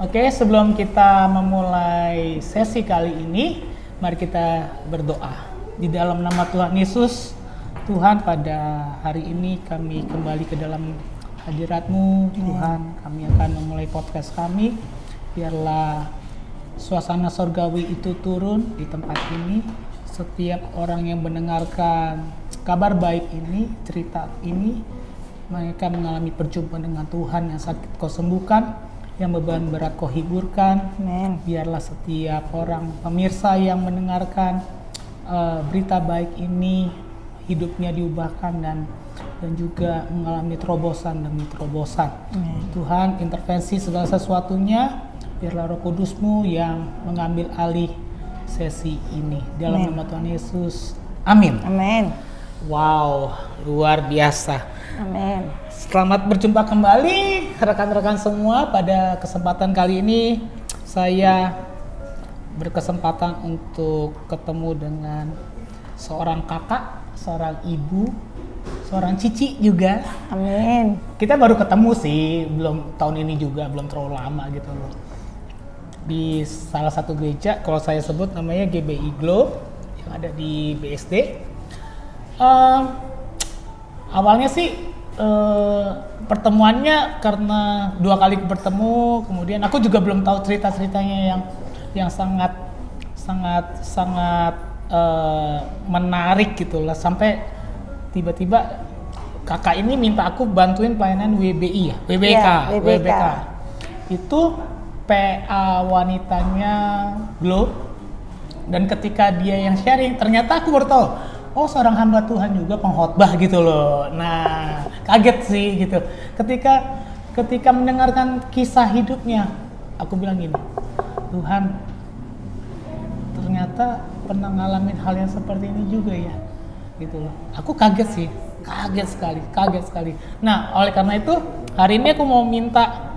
Oke, sebelum kita memulai sesi kali ini, mari kita berdoa. Di dalam nama Tuhan Yesus, Tuhan, pada hari ini kami kembali ke dalam hadirat-Mu, Tuhan. Kami akan memulai podcast kami. Biarlah suasana sorgawi itu turun di tempat ini. Setiap orang yang mendengarkan kabar baik ini, cerita ini, mereka mengalami perjumpaan dengan Tuhan. Yang sakit Kau sembuhkan, yang beban berat Kau hiburkan. Amen. Biarlah setiap orang pemirsa yang mendengarkan berita baik ini, hidupnya diubahkan dan juga mengalami terobosan demi terobosan. Tuhan, intervensi segala sesuatunya, biarlah Roh Kudus-Mu yang mengambil alih sesi ini. Dalam nama Tuhan Yesus, amin. Amin. Wow, luar biasa. Amin. Selamat berjumpa kembali rekan-rekan semua. Pada kesempatan kali ini saya berkesempatan untuk ketemu dengan seorang kakak, seorang ibu, seorang cici juga. Amin. Kita baru ketemu sih, belum tahun ini juga, belum terlalu lama gitu loh. Di salah satu gereja, kalau saya sebut namanya GBI Glow yang ada di BSD. Awalnya sih pertemuannya karena 2 kali bertemu, kemudian aku juga belum tahu cerita-ceritanya yang sangat menarik gitu lah, sampai tiba-tiba kakak ini minta aku bantuin pelayanan WBI ya, WBK. Itu PA wanitanya Glow, dan ketika dia yang sharing ternyata aku baru tahu, oh seorang hamba Tuhan juga pengkhotbah gitu loh. Nah, kaget sih gitu. Ketika mendengarkan kisah hidupnya, aku bilang gini, Tuhan, ternyata pernah ngalamin hal yang seperti ini juga ya, gitu loh. Aku kaget sekali. Nah, oleh karena itu hari ini aku mau minta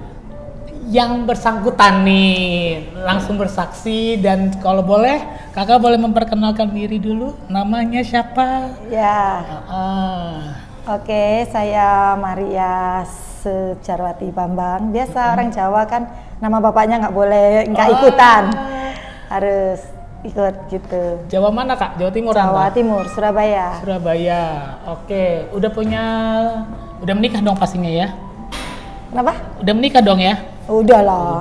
yang bersangkutan nih langsung bersaksi, dan kalau boleh kakak boleh memperkenalkan diri dulu, namanya siapa? Ya. Oke, saya Maria Sejarwati Bambang. Biasa orang Jawa kan nama bapaknya nggak ikutan, harus ikut gitu. Jawa mana kak? Jawa Timur? Jawa Timur, Surabaya. Oke, udah menikah dong pastinya ya? Kenapa? Udah menikah dong ya? Udahlah.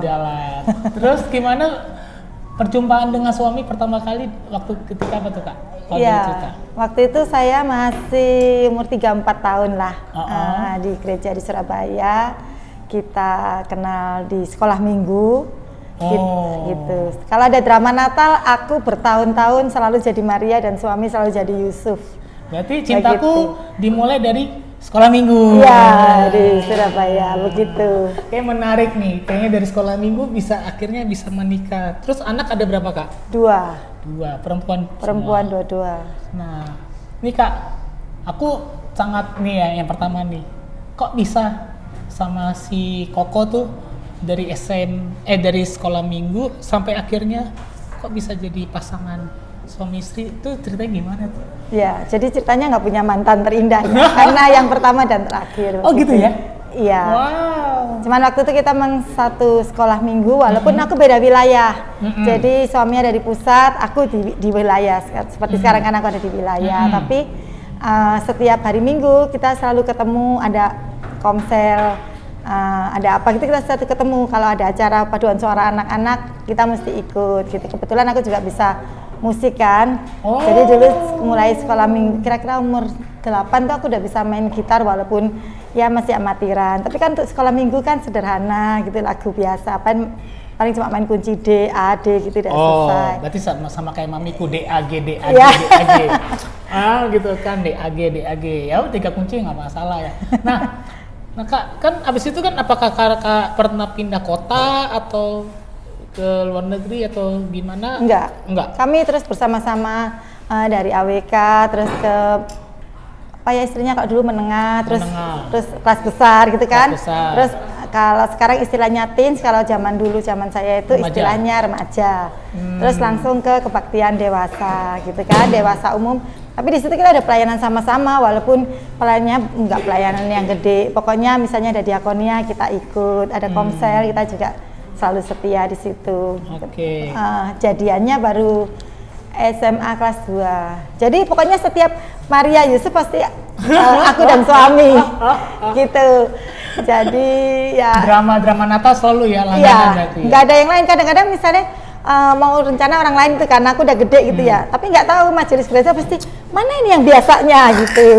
Terus gimana perjumpaan dengan suami pertama kali ketika apa tuh kak? Iya, waktu itu saya masih umur 3-4 tahun lah. Di gereja di Surabaya. Kita kenal di sekolah minggu. Gitu. Kalau ada drama Natal, aku bertahun-tahun selalu jadi Maria dan suami selalu jadi Yusuf. Berarti cintaku dimulai dari sekolah minggu. Iya, di Surabaya, begitu. Kayak menarik nih, kayaknya dari sekolah minggu akhirnya bisa menikah. Terus anak ada berapa kak? 2, perempuan dua. Nah, ini kak, aku sangat nih ya, yang pertama nih, kok bisa sama si Koko tuh dari dari sekolah minggu sampai akhirnya kok bisa jadi pasangan suami istri, itu ceritanya gimana tuh? Ya, jadi ceritanya nggak punya mantan terindah ya, karena yang pertama dan terakhir. Oh gitu ya? Iya. Wow. Cuman waktu itu kita satu sekolah minggu, walaupun aku beda wilayah. Jadi suami ada di pusat, aku di wilayah. Seperti sekarang kan aku ada di wilayah. Tapi setiap hari Minggu kita selalu ketemu, ada komsel, ada apa gitu, kita selalu ketemu. Kalau ada acara paduan suara anak-anak, kita mesti ikut gitu. Kebetulan aku juga bisa musik kan. Jadi dulu mulai sekolah minggu, kira-kira umur 8 tuh aku udah bisa main gitar, walaupun ya masih amatiran. Tapi kan untuk sekolah minggu kan sederhana gitu, lagu biasa. Paling cuma main kunci D, A, D gitu udah selesai. Berarti sama kayak mamiku, D, A, G, D, A, G, Ya. D, A, G. Gitu kan, D, A, G, D, A, G. Ya 3 kunci nggak masalah ya. Nah kak, kan abis itu kan apakah kakak pernah pindah kota atau ke luar negeri atau gimana? Enggak. Kami terus bersama-sama dari AWK terus ke apa ya istilahnya, kalau dulu menengah, terus kelas besar gitu kan. Terus kalau sekarang istilahnya teens, kalau zaman dulu zaman saya itu istilahnya remaja. Terus langsung ke kebaktian dewasa gitu kan, dewasa umum. Tapi di situ kita ada pelayanan sama-sama, walaupun pelayanannya enggak pelayanan yang gede. Pokoknya misalnya ada diakonia kita ikut, ada komsel kita juga selalu setia di situ. Oke. Jadiannya baru SMA kelas 2. Jadi pokoknya setiap Maria Yusuf pasti aku dan suami gitu. Jadi ya Drama-drama Natal selalu ya langganan iya, berarti. nggak ada yang lain. Kadang-kadang misalnya mau rencana orang lain itu karena aku udah gede gitu ya. Tapi nggak tahu majelis gereja pasti mana ini yang biasanya gitu.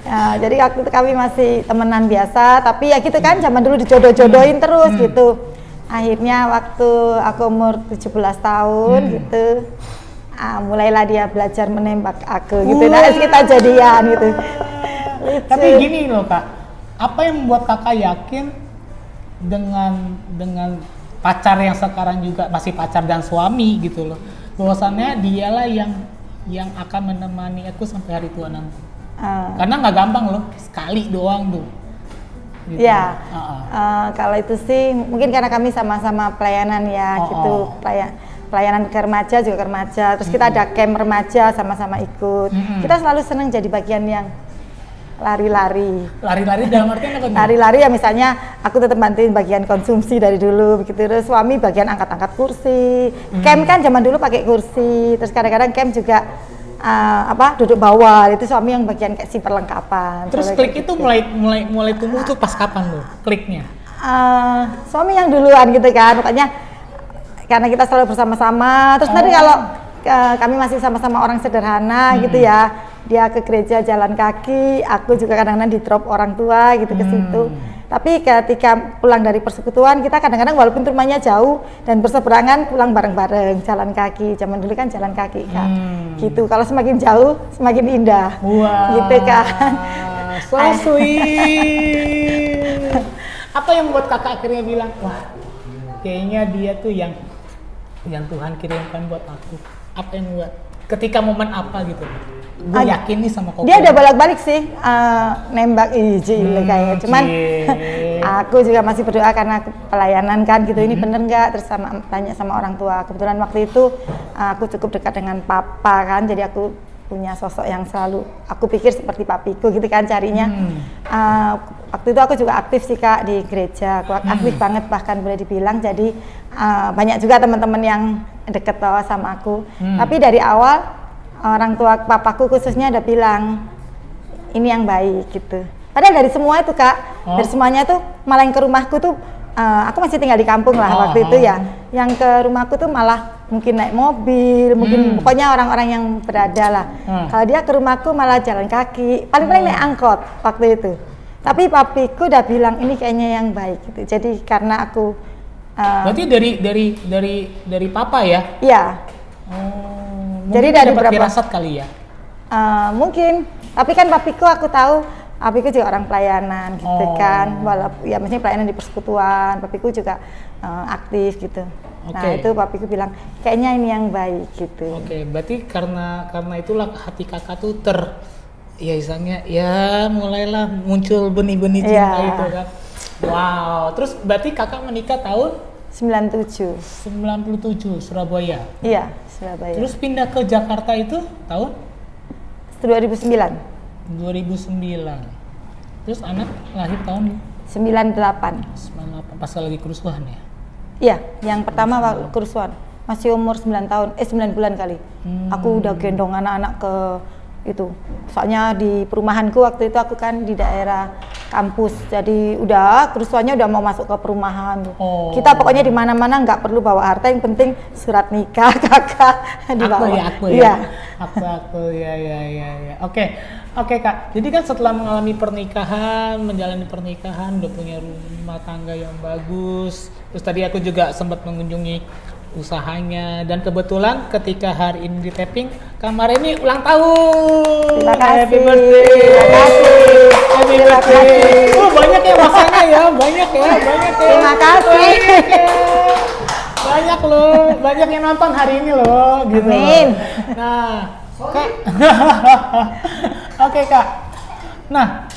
Ya, jadi waktu itu kami masih temenan biasa. Tapi ya gitu kan zaman dulu dijodoh-jodohin terus gitu. Akhirnya waktu aku umur 17 tahun gitu. Mulailah dia belajar menembak aku gitu. Nah, kita jadian gitu. Tapi gini loh Kak, apa yang membuat Kakak yakin dengan pacar yang sekarang juga masih pacar dan suami gitu loh, bahwasannya dialah yang akan menemani aku sampai hari tua nanti? Karena nggak gampang loh, sekali doang tuh. Gitu. Ya, kalau itu sih mungkin karena kami sama-sama pelayanan ya gitu, pelayanan ke remaja juga ke remaja, terus kita ada camp remaja sama-sama ikut. Kita selalu senang jadi bagian yang lari-lari. Lari-lari dalam artian apa? Lari-lari ya misalnya aku tetap bantuin bagian konsumsi dari dulu begitu, terus suami bagian angkat-angkat kursi. Camp kan zaman dulu pakai kursi, terus kadang-kadang camp juga duduk bawah, itu suami yang bagian kayak si perlengkapan. Terus klik itu mulai tumbuh tuh pas kapan lo kliknya? Suami yang duluan gitu kan, makanya karena kita selalu bersama-sama. Terus nanti kalau kami masih sama-sama orang sederhana gitu ya, dia ke gereja jalan kaki, aku juga kadang-kadang di drop orang tua gitu ke situ. Tapi ketika pulang dari persekutuan, kita kadang-kadang walaupun rumahnya jauh dan berseberangan, pulang bareng-bareng jalan kaki. Zaman dulu kan jalan kaki kan, gitu. Kalau semakin jauh semakin indah. Wah, gitu kan. So sweet. Apa yang membuat Kakak akhirnya bilang, wah kayaknya dia tuh yang Tuhan kirimkan buat aku? Apa yang membuat? Ketika momen apa gitu? Gue yakin nih sama Koko. Dia ada bolak-balik sih nembak kayaknya. Cuman aku juga masih berdoa karena aku pelayanan kan gitu. Ini bener nggak? Terus tanya sama orang tua. Kebetulan waktu itu aku cukup dekat dengan papa kan. Jadi aku punya sosok yang selalu aku pikir seperti papiku gitu kan carinya. Waktu itu aku juga aktif sih Kak di gereja. Aku aktif banget bahkan boleh dibilang. Jadi banyak juga teman-teman yang deket bawa sama aku. Tapi dari awal orang tua papaku khususnya udah bilang ini yang baik gitu. Padahal dari semua itu Kak, dari semuanya tuh malah yang ke rumahku tuh aku masih tinggal di kampung lah waktu itu ya. Yang ke rumahku tuh malah mungkin naik mobil, mungkin pokoknya orang-orang yang berada lah. Kalau dia ke rumahku malah jalan kaki, paling-paling naik angkot waktu itu. Tapi papiku udah bilang ini kayaknya yang baik gitu. Jadi karena aku berarti dari papa ya? Iya. Jadi dari beberapa firasat kali ya? Mungkin, tapi kan papiku aku tahu, papiku juga orang pelayanan gitu kan, walaupun ya maksudnya pelayanan di persekutuan, papiku juga aktif gitu. Nah itu papiku bilang kayaknya ini yang baik gitu. Berarti karena itulah hati Kakak tuh misalnya ya mulailah muncul benih-benih cinta itu kan. Wow, terus berarti Kakak menikah tahun? 97 Surabaya. Iya, Surabaya. Terus pindah ke Jakarta itu tahun 2009. Terus anak lahir tahun 98. Pas lagi kerusuhan ya? Iya, yang pertama kerusuhan. Masih umur 9 bulan kali. Aku udah gendong anak-anak ke itu. Soalnya di perumahanku waktu itu aku kan di daerah kampus, jadi udah kerusuhannya udah mau masuk ke perumahan. Kita pokoknya di mana-mana nggak perlu bawa harta, yang penting surat nikah Kakak dibawa. Aku ya. Oke Kak. Jadi kan setelah mengalami menjalani pernikahan, udah punya rumah tangga yang bagus. Terus tadi aku juga sempat mengunjungi usahanya, dan kebetulan ketika hari ini di taping, Kamar ini ulang tahun. Terima kasih. Happy birthday. Happy birthday. Banyak ya masanya ya, banyak ya. Terima kasih. Banyak loh, banyak yang nonton hari ini loh, gitu. Amin. Nah, Kak. Oke Kak. Nah,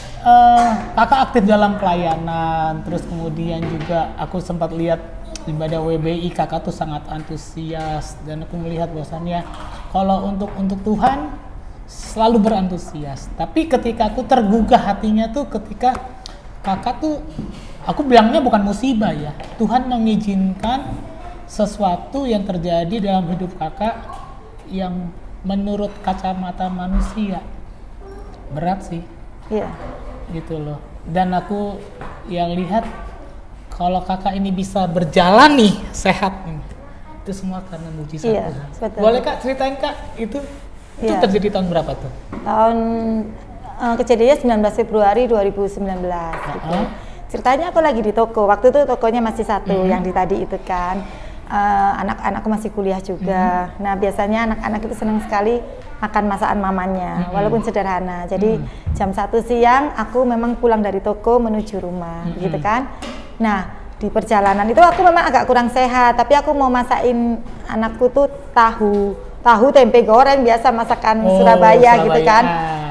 Kakak aktif dalam pelayanan, terus kemudian juga aku sempat lihat ibadah WBI Kakak tuh sangat antusias, dan aku melihat bahwasannya kalau untuk Tuhan selalu berantusias. Tapi ketika aku tergugah hatinya tuh ketika Kakak tuh aku bilangnya bukan musibah ya. Tuhan mengizinkan sesuatu yang terjadi dalam hidup kakak yang menurut kacamata manusia berat sih. Iya. Gitu loh. Dan aku yang lihat kalau kakak ini bisa berjalan nih sehat nih, itu semua karena mujizat Iya, Tuhan. betul. Boleh kak ceritain kak itu Iya. terjadi tahun berapa tuh? Tahun kejadiannya 19 Februari 2019 gitu. Ceritanya aku lagi di toko. Waktu itu tokonya masih satu yang di tadi itu kan. Anak-anakku masih kuliah juga. Nah, biasanya anak-anak itu senang sekali makan masakan mamanya, walaupun sederhana. Jadi jam 1 siang aku memang pulang dari toko menuju rumah, gitu kan. Nah, di perjalanan itu aku memang agak kurang sehat, tapi aku mau masakin anakku tuh tahu tempe goreng biasa masakan Surabaya gitu kan.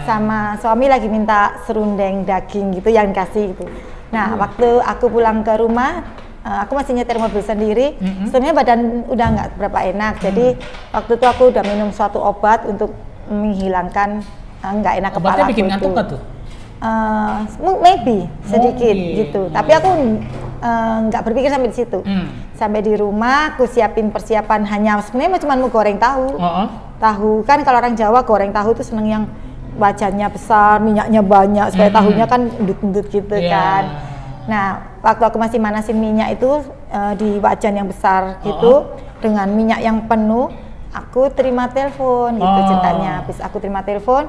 Sama suami lagi minta serundeng daging gitu yang dikasih gitu. Nah, waktu aku pulang ke rumah, aku masih nyetir mobil sendiri. Sebenarnya badan udah nggak berapa enak. Jadi waktu itu aku udah minum suatu obat untuk menghilangkan nggak enak kepala. Obatnya bikin ngantuk nggak tuh? Maybe sedikit gitu. Tapi aku nggak berpikir sampai di situ. Sampai di rumah, aku siapin persiapan hanya sebenarnya cuma mau goreng tahu. Tahu kan kalau orang Jawa goreng tahu itu seneng yang wajannya besar, minyaknya banyak supaya tahunya kan endut-endut gitu kan. Nah, waktu aku masih manasin minyak itu di wajan yang besar gitu dengan minyak yang penuh, aku terima telepon gitu ceritanya. Habis aku terima telepon,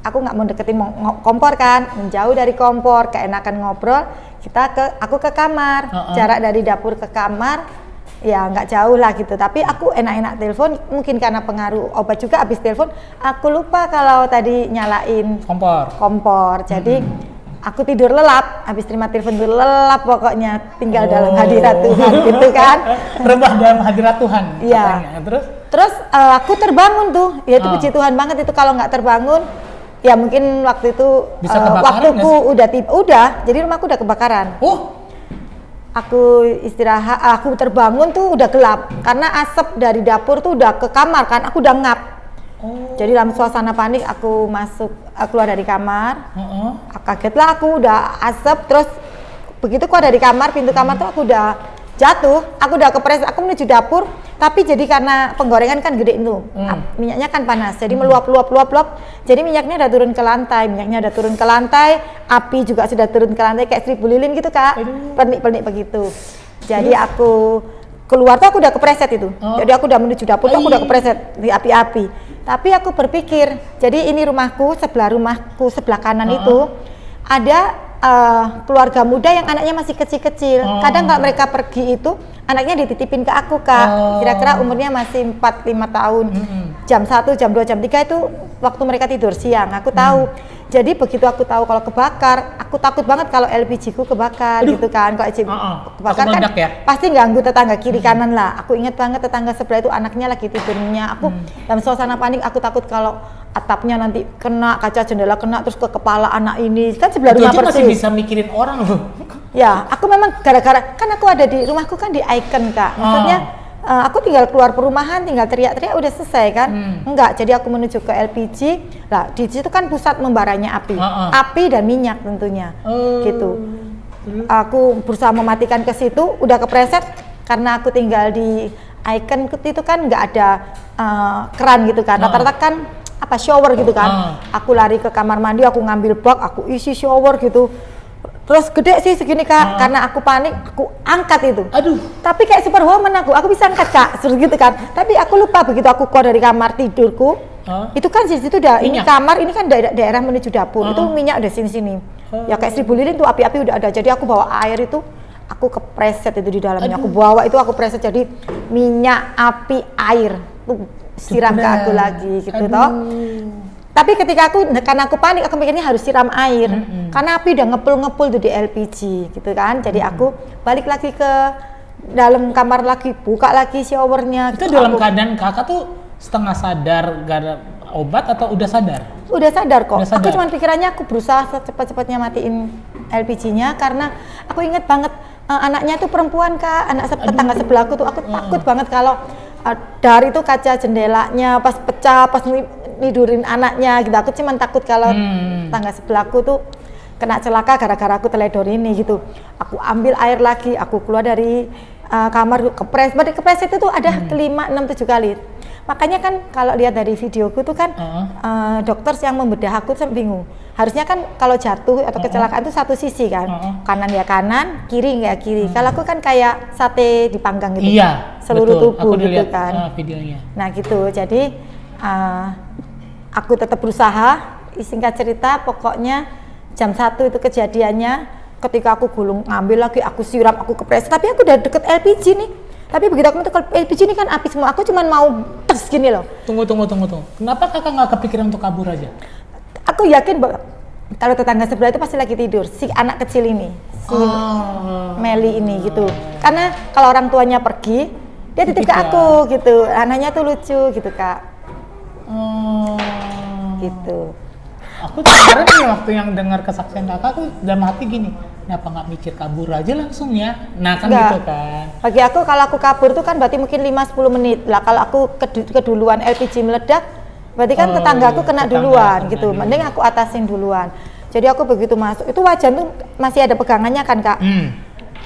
aku nggak mau deketin kompor kan, menjauh dari kompor, keenakan ngobrol. Aku ke kamar, jarak dari dapur ke kamar ya nggak jauh lah gitu. Tapi aku enak-enak telepon, mungkin karena pengaruh obat juga. Habis telepon, aku lupa kalau tadi nyalain kompor. Jadi aku tidur lelap, habis terima telepon tidur lelap pokoknya, tinggal dalam hadirat Tuhan gitu kan. Rebah dalam hadirat Tuhan. Iya. Terus aku terbangun tuh, ya itu puji Tuhan banget itu. Kalau nggak terbangun, ya mungkin waktu itu waktuku udah, jadi rumahku udah kebakaran. Aku istirahat, aku terbangun tuh udah gelap karena asap dari dapur tuh udah ke kamar kan, aku udah ngap. Jadi dalam suasana panik aku keluar dari kamar. Kaget lah, aku udah asap. Terus begitu keluar dari kamar, pintu kamar tuh aku udah jatuh, aku udah kepres, aku menuju dapur. Tapi jadi karena penggorengan kan gede itu, minyaknya kan panas, jadi meluap. Jadi minyaknya udah turun ke lantai, api juga sudah turun ke lantai kayak 1000 lilin gitu kak, pernik begitu. Jadi aku keluar tuh aku udah kepreset itu, jadi aku udah menuju dapur tuh aku udah kepreset di api-api. Tapi aku berpikir, jadi ini rumahku sebelah kanan itu ada keluarga muda yang anaknya masih kecil-kecil. Kadang kalau mereka pergi itu anaknya dititipin ke aku kak, kira-kira umurnya masih 4-5 tahun. Jam 1, jam 2, jam 3 itu waktu mereka tidur siang, aku tahu. Jadi begitu aku tahu kalau kebakar, aku takut banget kalau LPG ku kebakar. Gitu kan. Kalau LPG kebakar kan pasti ganggu tetangga kiri kanan lah. Aku ingat banget tetangga sebelah itu anaknya lagi tidurnya. Aku dalam suasana panik, aku takut kalau atapnya nanti kena, kaca jendela kena, terus ke kepala anak ini. Kan sebelah rumah persis. Masih bisa mikirin orang loh. Ya, aku memang gara-gara, kan aku ada di rumahku kan di Icon kak. Maksudnya aku tinggal keluar perumahan, tinggal teriak-teriak udah selesai kan. Enggak, jadi aku menuju ke LPG. Lah, di situ kan pusat membaranya api. Api dan minyak tentunya. Gitu. Aku berusaha mematikan ke situ, udah kepreset karena aku tinggal di Icon itu kan nggak ada keran gitu kan. Rata-rata kan shower gitu kan. Aku lari ke kamar mandi, aku ngambil bak, aku isi shower gitu. Terus gede sih segini kak, karena aku panik, aku angkat itu. Tapi kayak superwoman aku bisa angkat kak, gitu kan. Tapi aku lupa begitu aku keluar dari kamar tidurku, itu kan di situ udah ini kamar, ini kan daerah menuju dapur, itu minyak udah sini-sini. Ya kayak 1000 lilin tuh api-api udah ada. Jadi aku bawa air itu, aku kepreset itu di dalamnya. Aku bawa itu, aku preset jadi minyak, api, air tuh siram ke aku lagi gitu toh. Tapi ketika karena aku panik, aku mikirnya harus siram air karena api udah ngepul tuh di LPG gitu kan. Jadi aku balik lagi ke dalam kamar lagi, buka lagi showernya. Itu dalam keadaan kakak tuh setengah sadar gara obat atau udah sadar? Udah sadar kok. Aku cuma pikirannya aku berusaha secepat-cepatnya matiin LPG-nya karena aku inget banget anaknya tuh perempuan kak, anak tetangga sebelahku tuh. Aku takut banget kalau dari itu kaca jendelanya pas pecah, pas nidurin anaknya gitu. Aku cuma takut kalau tangga sebelahku tuh kena celaka gara-gara aku teledor ini gitu. Aku ambil air lagi, aku keluar dari kamar, kepres itu tuh ada 5, 6, 7 kali. Makanya kan kalau lihat dari videoku tuh kan dokter yang membedah aku tuh bingung. Harusnya kan kalau jatuh atau kecelakaan itu satu sisi kan, kanan ya kanan, kiri ya kiri. Kalau aku kan kayak sate dipanggang gitu, seluruh betul. tubuh aku gitu kan. Videonya. Nah gitu, jadi aku tetap berusaha. Singkat cerita, pokoknya jam 1 itu kejadiannya. Ketika aku gulung ngambil lagi, aku siram, aku kepres. Tapi aku udah deket LPG nih. Tapi begitu aku ke LPG ini kan api semua. Aku cuma mau tes gini loh. Tunggu. Kenapa kakak nggak kepikiran untuk kabur aja? Aku yakin bahwa kalau tetangga sebelah itu pasti lagi tidur. Si anak kecil ini, si Meli ini gitu. Karena kalau orang tuanya pergi, dia titip ke aku gitu. Anaknya tuh lucu gitu kak. Gitu. Aku kemarin nih waktu yang dengar kesaksian kakak, aku dalam hati gini, kenapa nggak mikir kabur aja langsung ya? Nah kan Enggak. gitu kan. Bagi aku kalau aku kabur tuh kan berarti mungkin 5-10 menit lah. Kalau aku keduluan LPG meledak, berarti kan tetanggaku kena duluan gitu. Mending aku atasin duluan. Jadi aku begitu masuk, itu wajan tuh masih ada pegangannya kan kak.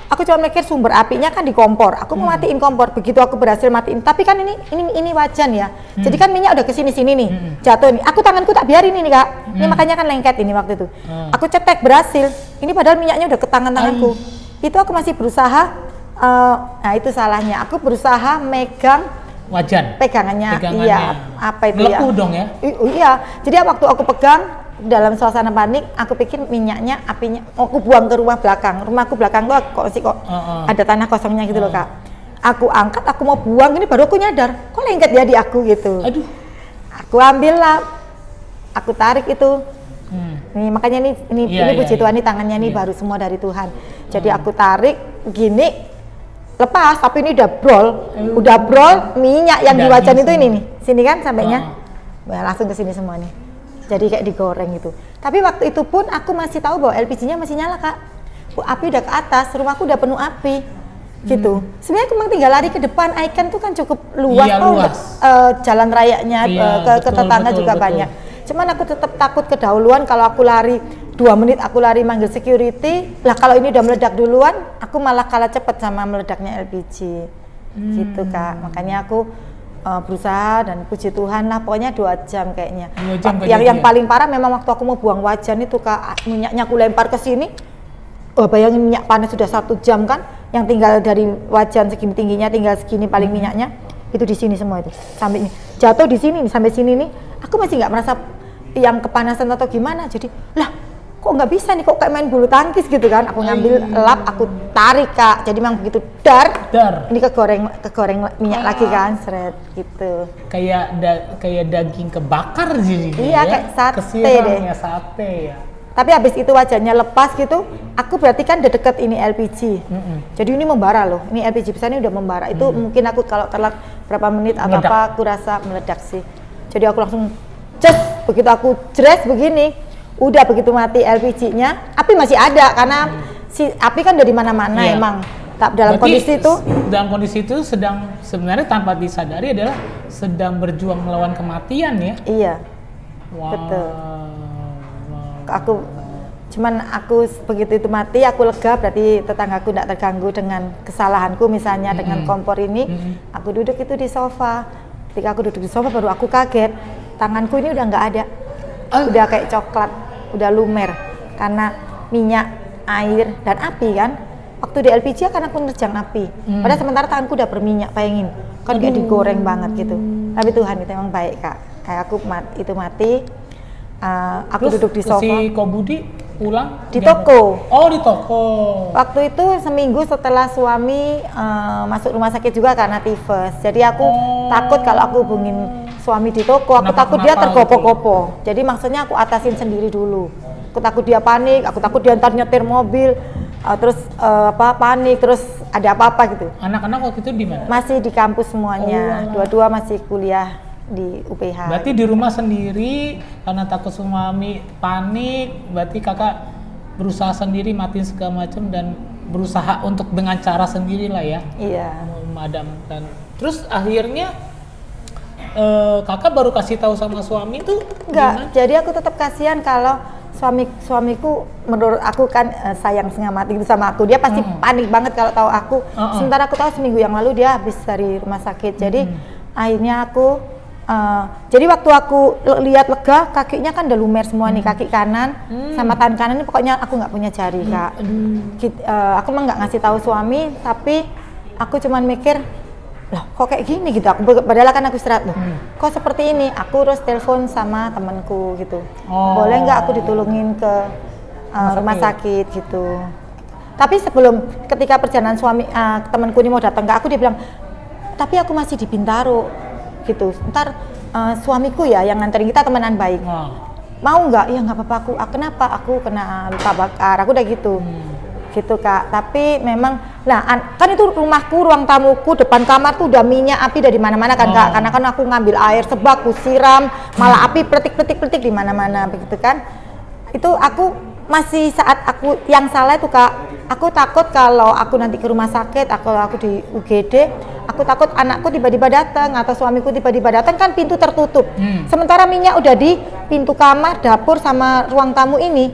Aku cuma mikir sumber apinya kan di kompor. Aku mau matiin kompor. Begitu aku berhasil matiin, tapi kan ini wajan ya. Jadi kan minyak udah kesini-sini nih, jatuh nih. Aku tanganku tak biarin ini kak. Ini makanya kan lengket ini waktu itu. Aku cetek berhasil. Ini padahal minyaknya udah ke tanganku. Itu aku masih berusaha. Nah itu salahnya. Aku berusaha megang Wajan. pegangannya. Iya. Apa itu ya? Melepuh dong ya? Iya. Jadi waktu aku pegang, dalam suasana panik, aku pikir minyaknya, apinya, aku buang ke rumah belakang. Rumahku belakang tuh kok ada tanah kosongnya gitu loh kak. Aku angkat, aku mau buang, ini baru aku nyadar, kok lengket ya di aku gitu. Aduh. Aku ambil lah, aku tarik itu. Nih makanya ini puji Tuhan, ini tangannya ini baru semua dari Tuhan. Jadi aku tarik, gini, lepas, tapi ini udah brol minyak yang di wajan itu ini nih, sini kan sampainya, langsung ke sini semua nih. Jadi kayak digoreng gitu. Tapi waktu itu pun aku masih tahu bahwa LPG-nya masih nyala kak. Api udah ke atas, rumahku udah penuh api gitu. Sebenarnya aku memang tinggal lari ke depan. Icon tuh kan cukup luas, jalan rayanya ke tetangga juga banyak. Cuman aku tetap takut kedahuluan. Kalau aku lari 2 menit, aku lari manggil security. Lah kalau ini udah meledak duluan, aku malah kalah cepet sama meledaknya LPG gitu kak. Makanya aku berusaha dan puji Tuhan lah, pokoknya 2 jam kayaknya. 2 jam yang paling parah memang waktu aku mau buang wajan itu kak, minyaknya aku lempar ke sini. Bayangin minyak panas sudah 1 jam kan, yang tinggal dari wajan segini tingginya tinggal segini paling minyaknya itu di sini semua itu sampai ini jatuh di sini nih, sampai sini nih. Aku masih nggak merasa yang kepanasan atau gimana. Jadi lah kok nggak bisa nih, kok kayak main bulu tangkis gitu kan. Aku ngambil lap, aku tarik kak, jadi memang begitu dar. Ini kegoreng minyak lagi kan, seret gitu. Kayak daging kebakar jadi. Iya, kayak sate deh. Sate ya. Tapi habis itu wajannya lepas gitu, aku berarti kan udah deket ini LPG. Jadi ini membara loh, ini LPG besar ini udah membara. Itu mungkin aku kalau telat berapa menit atau Meledak. apa, aku rasa meledak sih. Jadi aku langsung begitu aku jres begini, udah begitu mati LPG-nya, api masih ada karena si api kan dari mana-mana emang. Dalam kondisi itu sedang sebenarnya tanpa disadari adalah sedang berjuang melawan kematian ya. Iya. Wow. Betul. Aku begitu itu mati, aku lega, berarti tetanggaku tidak terganggu dengan kesalahanku misalnya dengan kompor ini. Aku duduk itu di sofa. Ketika aku duduk di sofa baru aku kaget, tanganku ini udah nggak ada, udah kayak coklat, udah lumer karena minyak, air dan api kan. Waktu di LPG kan aku nerjang api, padahal sementara tanganku udah berminyak, bayangin kan kayak digoreng banget gitu. Tapi Tuhan itu emang baik kak. Kayak aku mati. Aku Terus duduk di sofa. Si Kobudi pulang di toko. Oh di toko. Waktu itu seminggu setelah suami masuk rumah sakit juga karena tifus. Jadi aku takut kalau aku hubungin suami di toko, aku takut dia tergopoh-gopoh. Jadi maksudnya aku atasin sendiri dulu. Aku takut dia panik, aku takut dia ntar nyetir mobil, terus panik, terus ada apa-apa gitu. Anak-anak waktu itu di mana? Masih di kampus semuanya, dua-dua masih kuliah di UPH. Berarti di rumah sendiri karena takut suami panik, berarti kakak berusaha sendiri matiin segala macam dan berusaha untuk dengan cara sendiri lah ya. Iya. Memadamkan. Terus akhirnya kakak baru kasih tahu sama suami tuh? Enggak. Gimana? Jadi aku tetap kasihan kalau suamiku menurut aku kan sayang setengah mati gitu sama aku. Dia pasti panik banget kalau tahu aku. Sementara aku tahu seminggu yang lalu dia habis dari rumah sakit. Jadi akhirnya aku jadi waktu aku lihat lega, kakinya kan udah lumer semua nih, kaki kanan sama tangan kanan ini pokoknya aku nggak punya jari Kak. Aku emang nggak ngasih tahu suami, tapi aku cuman mikir loh kok kayak gini gitu, padahal kan aku istirahat loh, kok seperti ini. Aku terus telepon sama temanku gitu, boleh nggak aku ditolongin ke rumah sakit gitu. Tapi sebelum ketika perjalanan temanku ini mau datang ke aku, dia bilang tapi aku masih di Bintaro gitu, ntar suamiku ya yang nganterin, kita temenan baik, mau nggak? Ya nggak apa-apa. Kenapa? Aku kena luka bakar, aku udah gitu. Gitu Kak, tapi memang kan itu rumahku, ruang tamuku, depan kamar tuh udah minyak api dari mana-mana kan Kak, karena kan aku ngambil air sebak, aku siram, malah api pletik di mana-mana begitu kan. Itu aku masih saat aku yang salah itu Kak, aku takut kalau aku nanti ke rumah sakit, aku di UGD, aku takut anakku tiba-tiba datang atau suamiku tiba-tiba datang, kan pintu tertutup. Sementara minyak udah di pintu kamar, dapur sama ruang tamu ini.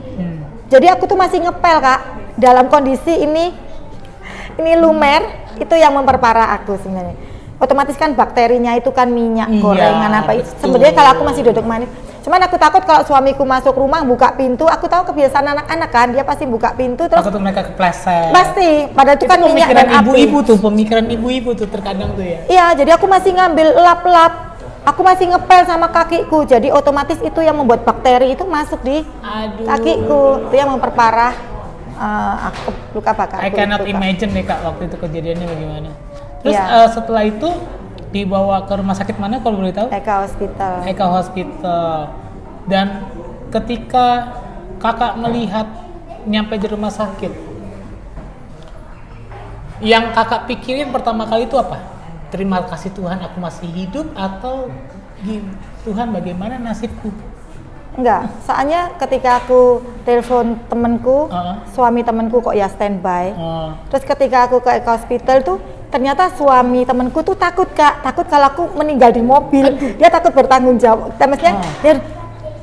Jadi aku tuh masih ngepel Kak. Dalam kondisi ini lumer, itu yang memperparah aku sebenarnya. Otomatis kan bakterinya itu kan minyak gorengan apa itu. Sebenarnya kalau aku masih duduk manis, cuman aku takut kalau suamiku masuk rumah buka pintu, aku tahu kebiasaan anak-anak kan, dia pasti buka pintu terus takut mereka kepleset. Pasti, padahal itu kan minyak dan api. Pemikiran ibu-ibu tuh terkadang tuh ya. Iya, jadi aku masih ngambil lap-lap. Aku masih ngepel sama kakiku, jadi otomatis itu yang membuat bakteri itu masuk di kakiku, itu yang memperparah aku luka bakar. I cannot imagine nih Kak waktu itu kejadiannya bagaimana. Terus setelah itu dibawa ke rumah sakit mana kalau boleh tahu? Eka Hospital. Eka Hospital. Dan ketika Kakak melihat nyampe di rumah sakit, yang Kakak pikirin pertama kali itu apa? Terima kasih Tuhan aku masih hidup, atau Tuhan bagaimana nasibku? Enggak, soalnya ketika aku telepon temenku, suami temenku kok ya standby. Terus ketika aku ke Eka Hospital tuh, ternyata suami temenku tuh takut Kak, takut kalau aku meninggal di mobil. Dia takut bertanggung jawab. Maksudnya, dia,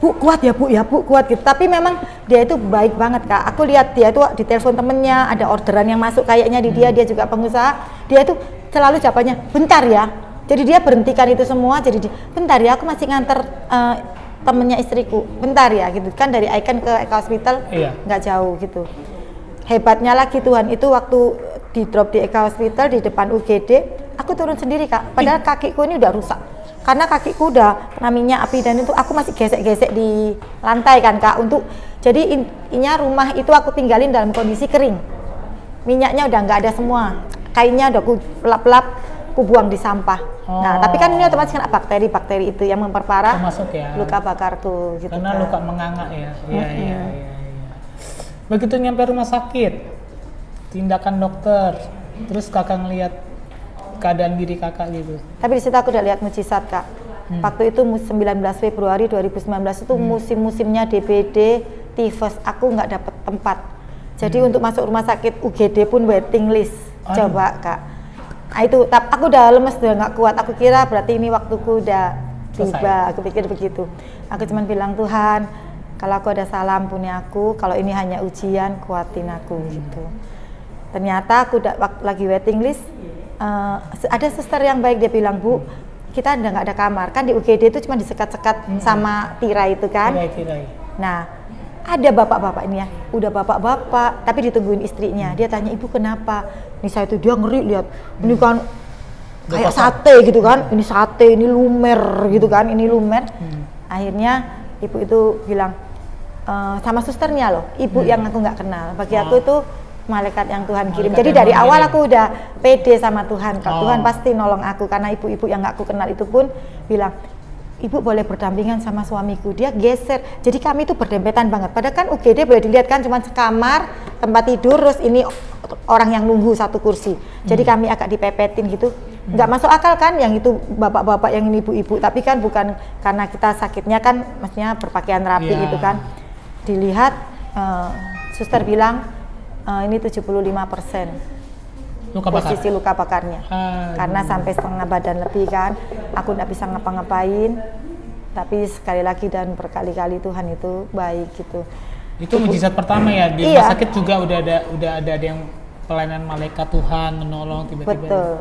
Bu kuat ya Bu kuat gitu. Tapi memang dia itu baik banget Kak. Aku lihat dia tuh di telepon temennya, ada orderan yang masuk kayaknya di dia juga pengusaha. Dia itu selalu jawabannya, bentar ya. Jadi dia berhentikan itu semua, jadi bentar ya, aku masih nganter temennya istriku, bentar ya gitu kan, dari Icon ke Eka Hospital nggak jauh gitu. Hebatnya lagi Tuhan, itu waktu di drop di Eka Hospital di depan UGD, aku turun sendiri Kak, padahal kakiku ini udah rusak karena kakiku udah kena minyak api, dan itu aku masih gesek-gesek di lantai kan Kak, jadi intinya rumah itu aku tinggalin dalam kondisi kering, minyaknya udah nggak ada semua, kainnya udah aku lap-lap, aku buang di sampah. Nah, tapi kan ini otomatis kan bakteri itu yang memperparah luka bakarku gitu. Karena luka menganga ya. Iya. Begitu nyampe rumah sakit, tindakan dokter, terus Kakak ngelihat keadaan diri Kakak gitu. Tapi di situ aku udah lihat mujizat Kak. Waktu itu 19 Februari 2019 itu musim-musimnya DBD, tifus, aku nggak dapet tempat. Jadi untuk masuk rumah sakit UGD pun waiting list. Coba Kak. Nah itu, aku udah lemes, udah nggak kuat. Aku kira berarti ini waktuku udah tiba. Aku pikir begitu. Aku cuma bilang, Tuhan, kalau aku ada salah ampuni aku. Kalau ini hanya ujian, kuatin aku gitu. Ternyata aku lagi waiting list. Ada suster yang baik, dia bilang, Bu, kita udah nggak ada kamar. Kan di UGD itu cuma disekat-sekat sama tirai itu kan. Tirai. Nah, ada bapak-bapak ini ya, udah bapak-bapak, tapi ditungguin istrinya. Dia tanya, Ibu kenapa? Ini saya tuh, dia ngeri lihat, ini kan kayak sate gitu kan, ini sate, ini lumer gitu kan, ini lumer. Akhirnya ibu itu bilang sama susternya loh, ibu yang aku nggak kenal. Bagi aku itu malaikat yang Tuhan kirim. Jadi dari awal aku udah pede sama Tuhan. Tuhan pasti nolong aku, karena ibu-ibu yang nggak aku kenal itu pun bilang, Ibu boleh berdampingan sama suamiku. Dia geser, jadi kami itu berdempetan banget. Padahal kan UGD boleh dilihat kan cuma sekamar, tempat tidur, terus ini orang yang nunggu satu kursi. Jadi kami agak dipepetin gitu. Nggak masuk akal kan, yang itu bapak-bapak, yang ini ibu-ibu. Tapi kan bukan karena kita sakitnya kan, maksudnya berpakaian rapi gitu kan. Dilihat, suster bilang ini 75%. Posisi luka bakarnya, karena sampai setengah badan lebih kan, aku nggak bisa ngapa-ngapain. Tapi sekali lagi dan berkali-kali Tuhan itu baik gitu. Itu mujizat pertama ya di Iya. rumah sakit juga udah ada yang pelayanan malaikat Tuhan menolong tiba-tiba. Betul.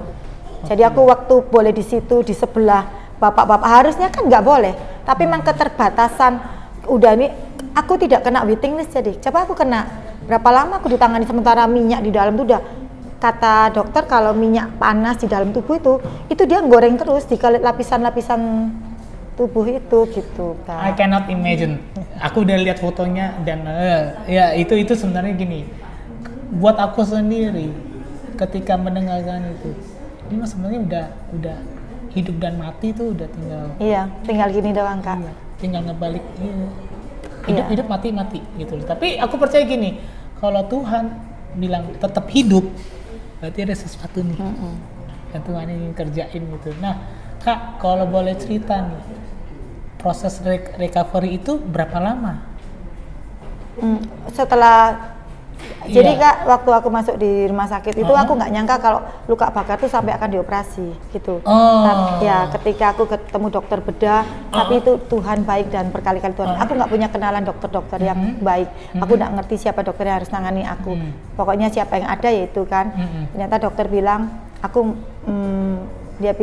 Jadi aku waktu boleh di situ di sebelah bapak-bapak, harusnya kan nggak boleh, tapi memang keterbatasan. Udah nih aku tidak kena waiting list, jadi coba aku kena berapa lama aku ditangani, sementara minyak di dalam tuh udah, kata dokter kalau minyak panas di dalam tubuh itu dia goreng terus dikali lapisan-lapisan tubuh itu gitu I Kak. cannot imagine. Aku udah lihat fotonya dan ya itu sebenarnya gini. Buat aku sendiri ketika mendengarkan itu, ini mah sebenarnya udah hidup dan mati tuh udah Tinggal gini doang Kak. tinggal ngebalik Iya. hidup mati gitu. Tapi aku percaya gini, kalau Tuhan bilang tetap hidup, berarti ada sesuatu nih yang Tuhan ingin kerjain gitu. Nah Kak, kalau boleh cerita nih, proses recovery itu berapa lama? Setelah jadi Iya. Kak, waktu aku masuk di rumah sakit itu aku nggak nyangka kalau luka bakar tuh sampai akan dioperasi gitu. Ya ketika aku ketemu dokter bedah, tapi itu Tuhan baik dan berkali-kali Tuhan. Aku nggak punya kenalan dokter-dokter yang baik. Aku nggak ngerti siapa dokter yang harus nangani aku. Pokoknya siapa yang ada yaitu kan. Ternyata dokter bilang aku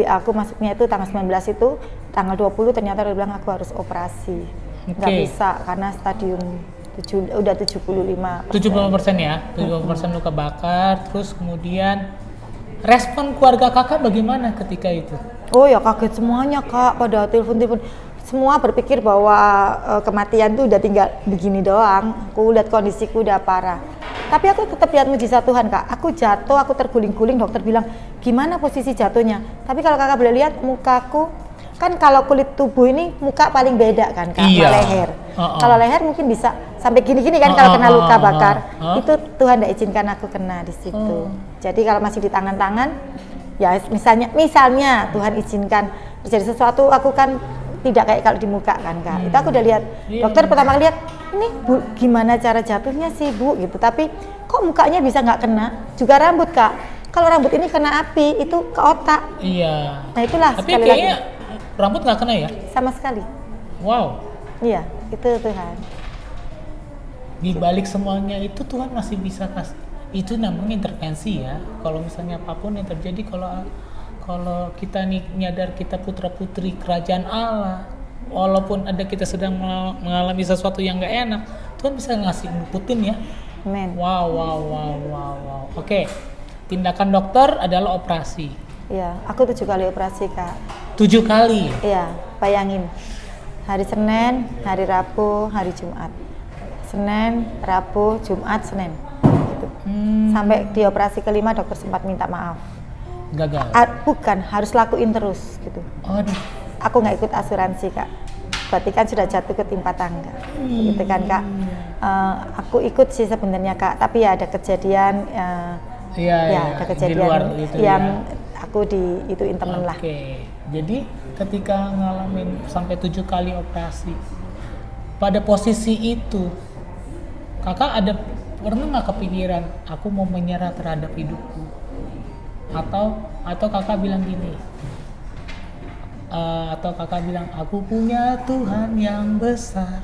aku masuknya itu tanggal 19 itu, tanggal 20 ternyata dia bilang aku harus operasi. Nggak bisa karena stadium udah 75%. 75% ya, 75% luka bakar. Terus kemudian respon keluarga kakak bagaimana ketika itu? Oh ya kaget semuanya Kak, pada telepon. Semua berpikir bahwa kematian tuh udah tinggal begini doang. Aku lihat kondisiku udah parah. Tapi aku tetap lihat mujizat Tuhan Kak. Aku jatuh, aku terguling-guling, dokter bilang gimana posisi jatuhnya. Tapi kalau kakak boleh lihat mukaku, kan kalau kulit tubuh ini muka paling beda kan Kak, sama leher. Kalau leher mungkin bisa sampai gini-gini kan kalau kena luka bakar. Itu Tuhan tidak izinkan aku kena di situ. Jadi kalau masih di tangan-tangan, ya misalnya Tuhan izinkan terjadi sesuatu, aku kan tidak kayak kalau di muka kan Kak. Itu aku udah lihat. Dokter pertama kali lihat, ini Bu gimana cara jatuhnya sih Bu gitu. Tapi kok mukanya bisa nggak kena? Juga rambut Kak. Kalau rambut ini kena api itu ke otak. Iya. Nah itulah tapi sekali kayaknya lagi. rambut nggak kena ya? Sama sekali. Wow. Iya, itu Tuhan. Di balik semuanya itu Tuhan masih bisa kasih. Itu namanya intervensi ya. Kalau misalnya apapun yang terjadi, kalau kita nih nyadar kita putra putri kerajaan Allah, walaupun ada kita sedang mengalami sesuatu yang nggak enak, Tuhan bisa ngasih ngikutin ya. Amen. Wow. Oke. Tindakan dokter adalah operasi. Iya, aku 7 kali operasi Kak. 7 kali. Iya, bayangin. Hari Senin, hari Rabu, hari Jumat. Senin, Rabu, Jumat, Senin. Gitu. Sampai di operasi kelima dokter sempat minta maaf. Gagal. Bukan, harus lakuin terus gitu. Aduh. Aku nggak ikut asuransi Kak. Berarti kan sudah jatuh ke timpa tangga. Gitu kan Kak. Aku ikut sih sebenarnya Kak, tapi ya ada kejadian ada kejadian di luar itu yang aku diituin temen lah. Oke. Jadi ketika ngalamin sampai 7 kali operasi, pada posisi itu kakak pernah nggak kepikiran aku mau menyerah terhadap hidupku, atau kakak bilang gini, atau kakak bilang aku punya Tuhan yang besar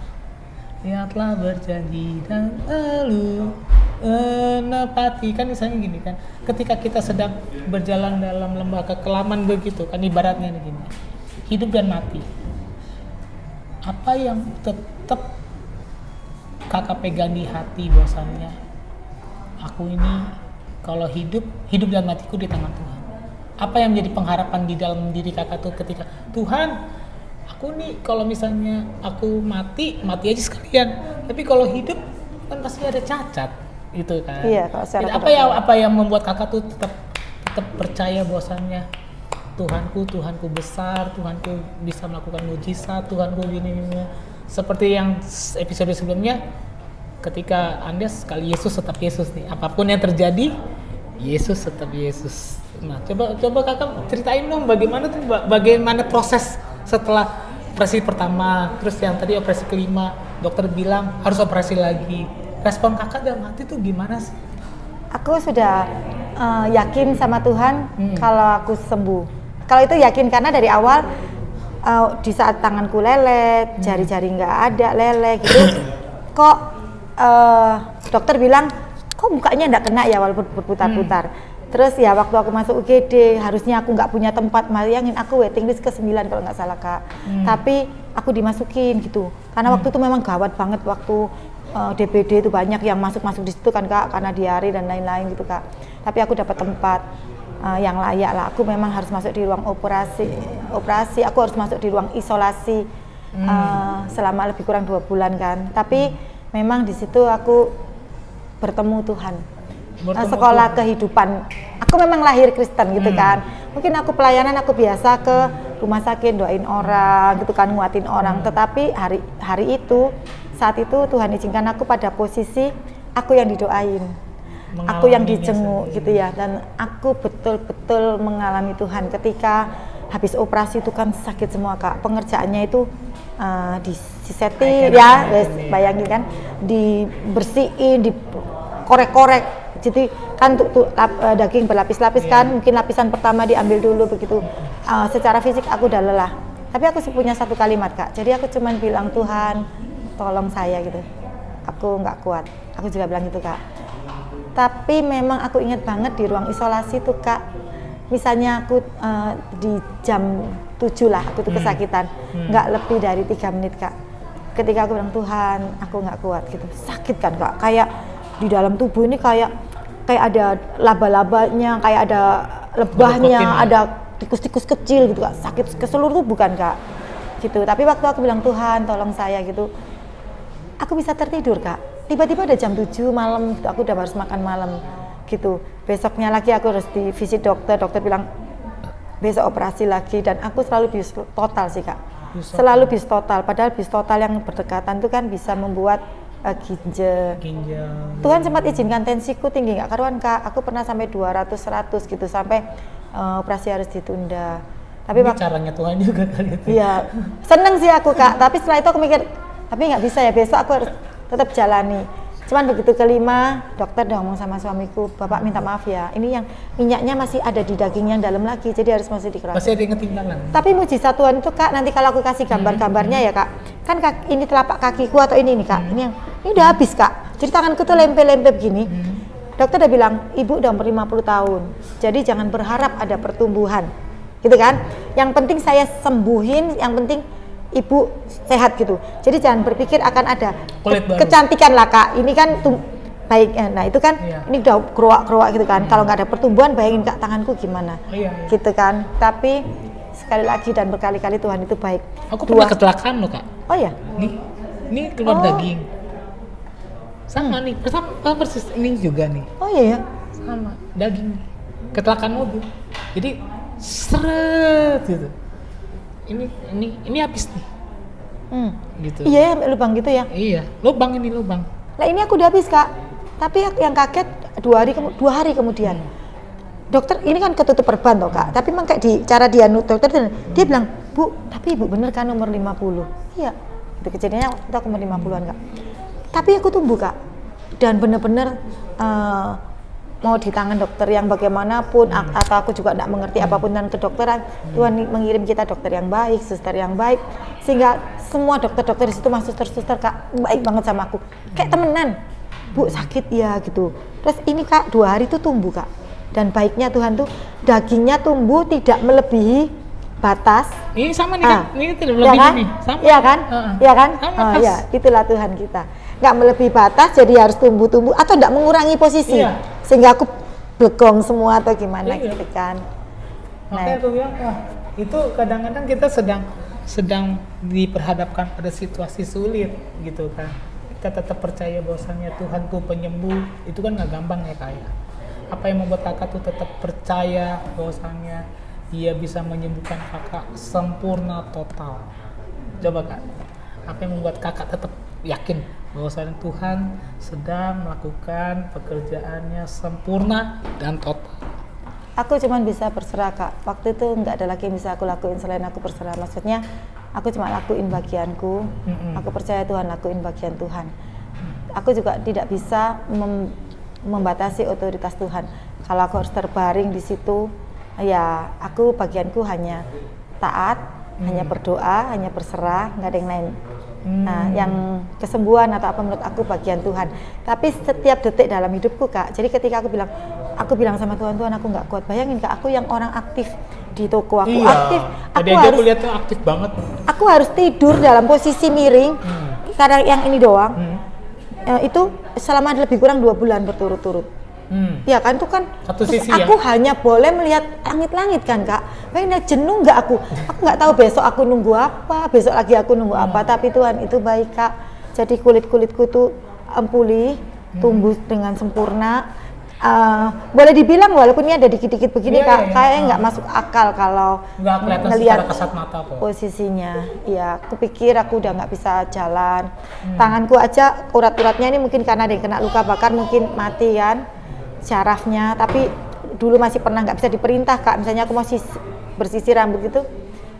yang telah berjanji dan lalu menepati, kan misalnya gini kan, ketika kita sedang berjalan dalam lembah kekelaman begitu kan, ibaratnya gini, hidup dan mati, apa yang tetap kakak pegang di hati bahwasannya aku ini kalau hidup dan matiku di tangan Tuhan. Apa yang menjadi pengharapan di dalam diri kakak tuh ketika Tuhan, aku nih kalau misalnya aku mati aja sekalian, tapi kalau hidup kan pasti ada cacat gitu kan. Iya, kalau secara apa yang membuat kakak tuh tetap percaya bahwasannya Tuhanku besar, Tuhanku bisa melakukan mujizat, Tuhanku gini. Seperti yang episode sebelumnya, ketika Andes kali Yesus tetap Yesus nih, apapun yang terjadi Yesus tetap Yesus. Nah, coba kakak ceritain dong bagaimana proses setelah operasi pertama, terus yang tadi operasi kelima, dokter bilang harus operasi lagi. Respon kakak dalam hati tuh gimana sih? Aku sudah yakin sama Tuhan kalau aku sembuh. Kalau itu yakin karena dari awal di saat tanganku lelet, jari-jari nggak ada leleh gitu, kok dokter bilang kok mukanya nggak kena ya walaupun berputar-putar. Terus ya waktu aku masuk UGD harusnya aku nggak punya tempat, bayangin aku waiting list ke-9 kalau nggak salah Kak. Tapi aku dimasukin gitu, karena waktu itu memang gawat banget waktu DBD itu banyak yang masuk di situ kan Kak, karena diare dan lain-lain gitu Kak. Tapi aku dapat tempat yang layak lah. Aku memang harus masuk di ruang operasi, aku harus masuk di ruang isolasi selama lebih kurang 2 bulan kan. Tapi memang di situ aku bertemu Tuhan. Sekolah kehidupan. Aku memang lahir Kristen gitu kan. Mungkin aku pelayanan aku biasa ke rumah sakit doain orang gitu kan, nguatin orang. Tetapi hari itu, saat itu Tuhan izinkan aku pada posisi aku yang didoain. Aku yang dijenguk gitu ya, dan aku betul-betul mengalami Tuhan ketika habis operasi itu kan sakit semua Kak. Pengerjaannya itu disetir ya, bayangin kan, dibersihin, dikorek-korek. Jadi kan daging berlapis-lapis kan, mungkin lapisan pertama diambil dulu begitu. Secara fisik aku udah lelah. Tapi aku punya satu kalimat Kak. Jadi aku cuman bilang, Tuhan tolong saya gitu. Aku nggak kuat. Aku juga bilang gitu Kak. Tapi memang aku ingat banget di ruang isolasi tuh Kak. Misalnya aku di jam 7 lah aku tuh kesakitan. Nggak lebih dari 3 menit Kak. Ketika aku bilang Tuhan aku nggak kuat gitu. Sakit kan Kak. Kayak di dalam tubuh ini kayak ada laba-labanya, kayak ada lebahnya, ada tikus-tikus kecil gitu Kak, sakit ke seluruh tubuh kan Kak, gitu. Tapi waktu aku bilang Tuhan tolong saya gitu, aku bisa tertidur Kak. Tiba-tiba ada jam 7 malam, gitu, aku udah harus makan malam gitu. Besoknya lagi aku harus di visit dokter bilang besok operasi lagi, dan aku selalu bius total sih Kak. Selalu bius total, padahal bius total yang berdekatan itu kan bisa membuat ginjal. Tuhan sempat izinkan tensiku tinggi nggak karuan Kak. Aku pernah sampai 200-100 gitu, sampai operasi harus ditunda. Tapi caranya Tuhan juga kali itu. Iya, seneng sih aku Kak. Tapi setelah itu aku mikir, tapi nggak bisa ya, besok aku harus tetap jalani. Cuman begitu kelima, dokter udah ngomong sama suamiku, Bapak minta maaf ya, ini yang minyaknya masih ada di daging yang dalam lagi, jadi harus masih dikeras. Masih ada yang ketinggalan. Tapi mujizat Tuhan itu Kak, nanti kalau aku kasih gambar-gambarnya ya Kak, kan ini telapak kakiku atau ini nih Kak, ini udah habis Kak, jadi tanganku tuh lempe-lempe begini. Dokter udah bilang, ibu udah umur 50 tahun, jadi jangan berharap ada pertumbuhan, gitu kan. Yang penting saya sembuhin, yang penting ibu sehat gitu. Jadi jangan berpikir akan ada kecantikan lah Kak. Ini kan baik. Nah itu kan ini udah keruak-keruak gitu kan. Kalau nggak ada pertumbuhan, bayangin Kak tanganku gimana. Gitu kan. Tapi sekali lagi dan berkali-kali Tuhan itu baik. Aku pernah kecelakaan loh Kak. Oh ya. Ini keluar daging. Sama nih. Persis ini juga nih. Oh iya ya. Sama daging. Kecelakaan mobil. Jadi seret gitu. Ini habis nih. Gitu. Iya, lubang gitu ya. Iya, lubang. Nah ini aku udah habis Kak. Tapi yang kaget 2 hari kemudian. Dokter ini kan ketutup perban toh Kak. Tapi memang kayak cara dia dokter dia bilang, "Bu, tapi Ibu bener kan umur 50?" Iya. Itu kejadiannya waktu aku umur 50-an Kak. Tapi aku tumbuh Kak. Dan bener-bener mau di tangan dokter yang bagaimanapun, atau aku juga tidak mengerti apapun tentang kedokteran, Tuhan mengirim kita dokter yang baik, suster yang baik, sehingga semua dokter-dokter di situ, suster Kak, baik banget sama aku, kayak temenan. Bu sakit ya gitu. Terus ini Kak 2 hari itu tumbuh Kak, dan baiknya Tuhan tuh dagingnya tumbuh tidak melebihi batas. Ini sama nih Kak, ini tidak ya lebih kan? nih, sama. Iya kan? Iya kan? Sama, Ya, itulah Tuhan kita. Nggak melebihi batas, jadi harus tumbuh atau nggak mengurangi posisi, sehingga aku blegong semua atau gimana gitu kan. Makanya aku bilang, itu kadang-kadang kita sedang diperhadapkan pada situasi sulit gitu kan. Kita tetap percaya bahwasannya Tuhan tuh penyembuh, itu kan nggak gampang ya Kak ya. Apa yang membuat Kakak tuh tetap percaya bahwasannya Dia bisa menyembuhkan Kakak sempurna total? Coba Kak, apa yang membuat Kakak tetap yakin bahwasanya Tuhan sedang melakukan pekerjaannya sempurna dan total? Aku cuma bisa berserah Kak. Waktu itu nggak ada lagi yang bisa aku lakuin selain aku berserah. Maksudnya aku cuma lakuin bagianku. Aku percaya Tuhan lakuin bagian Tuhan. Aku juga tidak bisa membatasi otoritas Tuhan. Kalau aku harus terbaring di situ, ya aku bagianku hanya taat, hanya berdoa, hanya berserah, nggak ada yang lain. Nah, yang kesembuhan atau apa menurut aku bagian Tuhan. Tapi setiap detik dalam hidupku Kak, jadi ketika aku bilang sama Tuhan, Tuhan aku nggak kuat. Bayangin Kak, aku yang orang aktif di toko, aku aktif. Aku lihat tuh aktif banget. Aku harus tidur dalam posisi miring. Karena yang ini doang. Itu selama lebih kurang 2 bulan berturut-turut. Ya kan itu kan satu sisi aku hanya boleh melihat langit-langit kan Kak. Kayaknya jenuh nggak aku nggak tahu besok aku nunggu apa, besok lagi aku nunggu apa. Tapi Tuhan itu baik Kak. Jadi kulit-kulitku tuh pulih, tumbuh dengan sempurna. Boleh dibilang walaupun ini ada dikit-dikit begini Kak, kayaknya nggak masuk akal kalau ngelihat kasat mata kok. Posisinya. Ya, aku pikir aku udah nggak bisa jalan. Tanganku aja urat-uratnya ini mungkin karena ada yang kena luka bakar mungkin mati kan, syarafnya. Tapi dulu masih pernah nggak bisa diperintah Kak. Misalnya aku mau bersisir rambut gitu,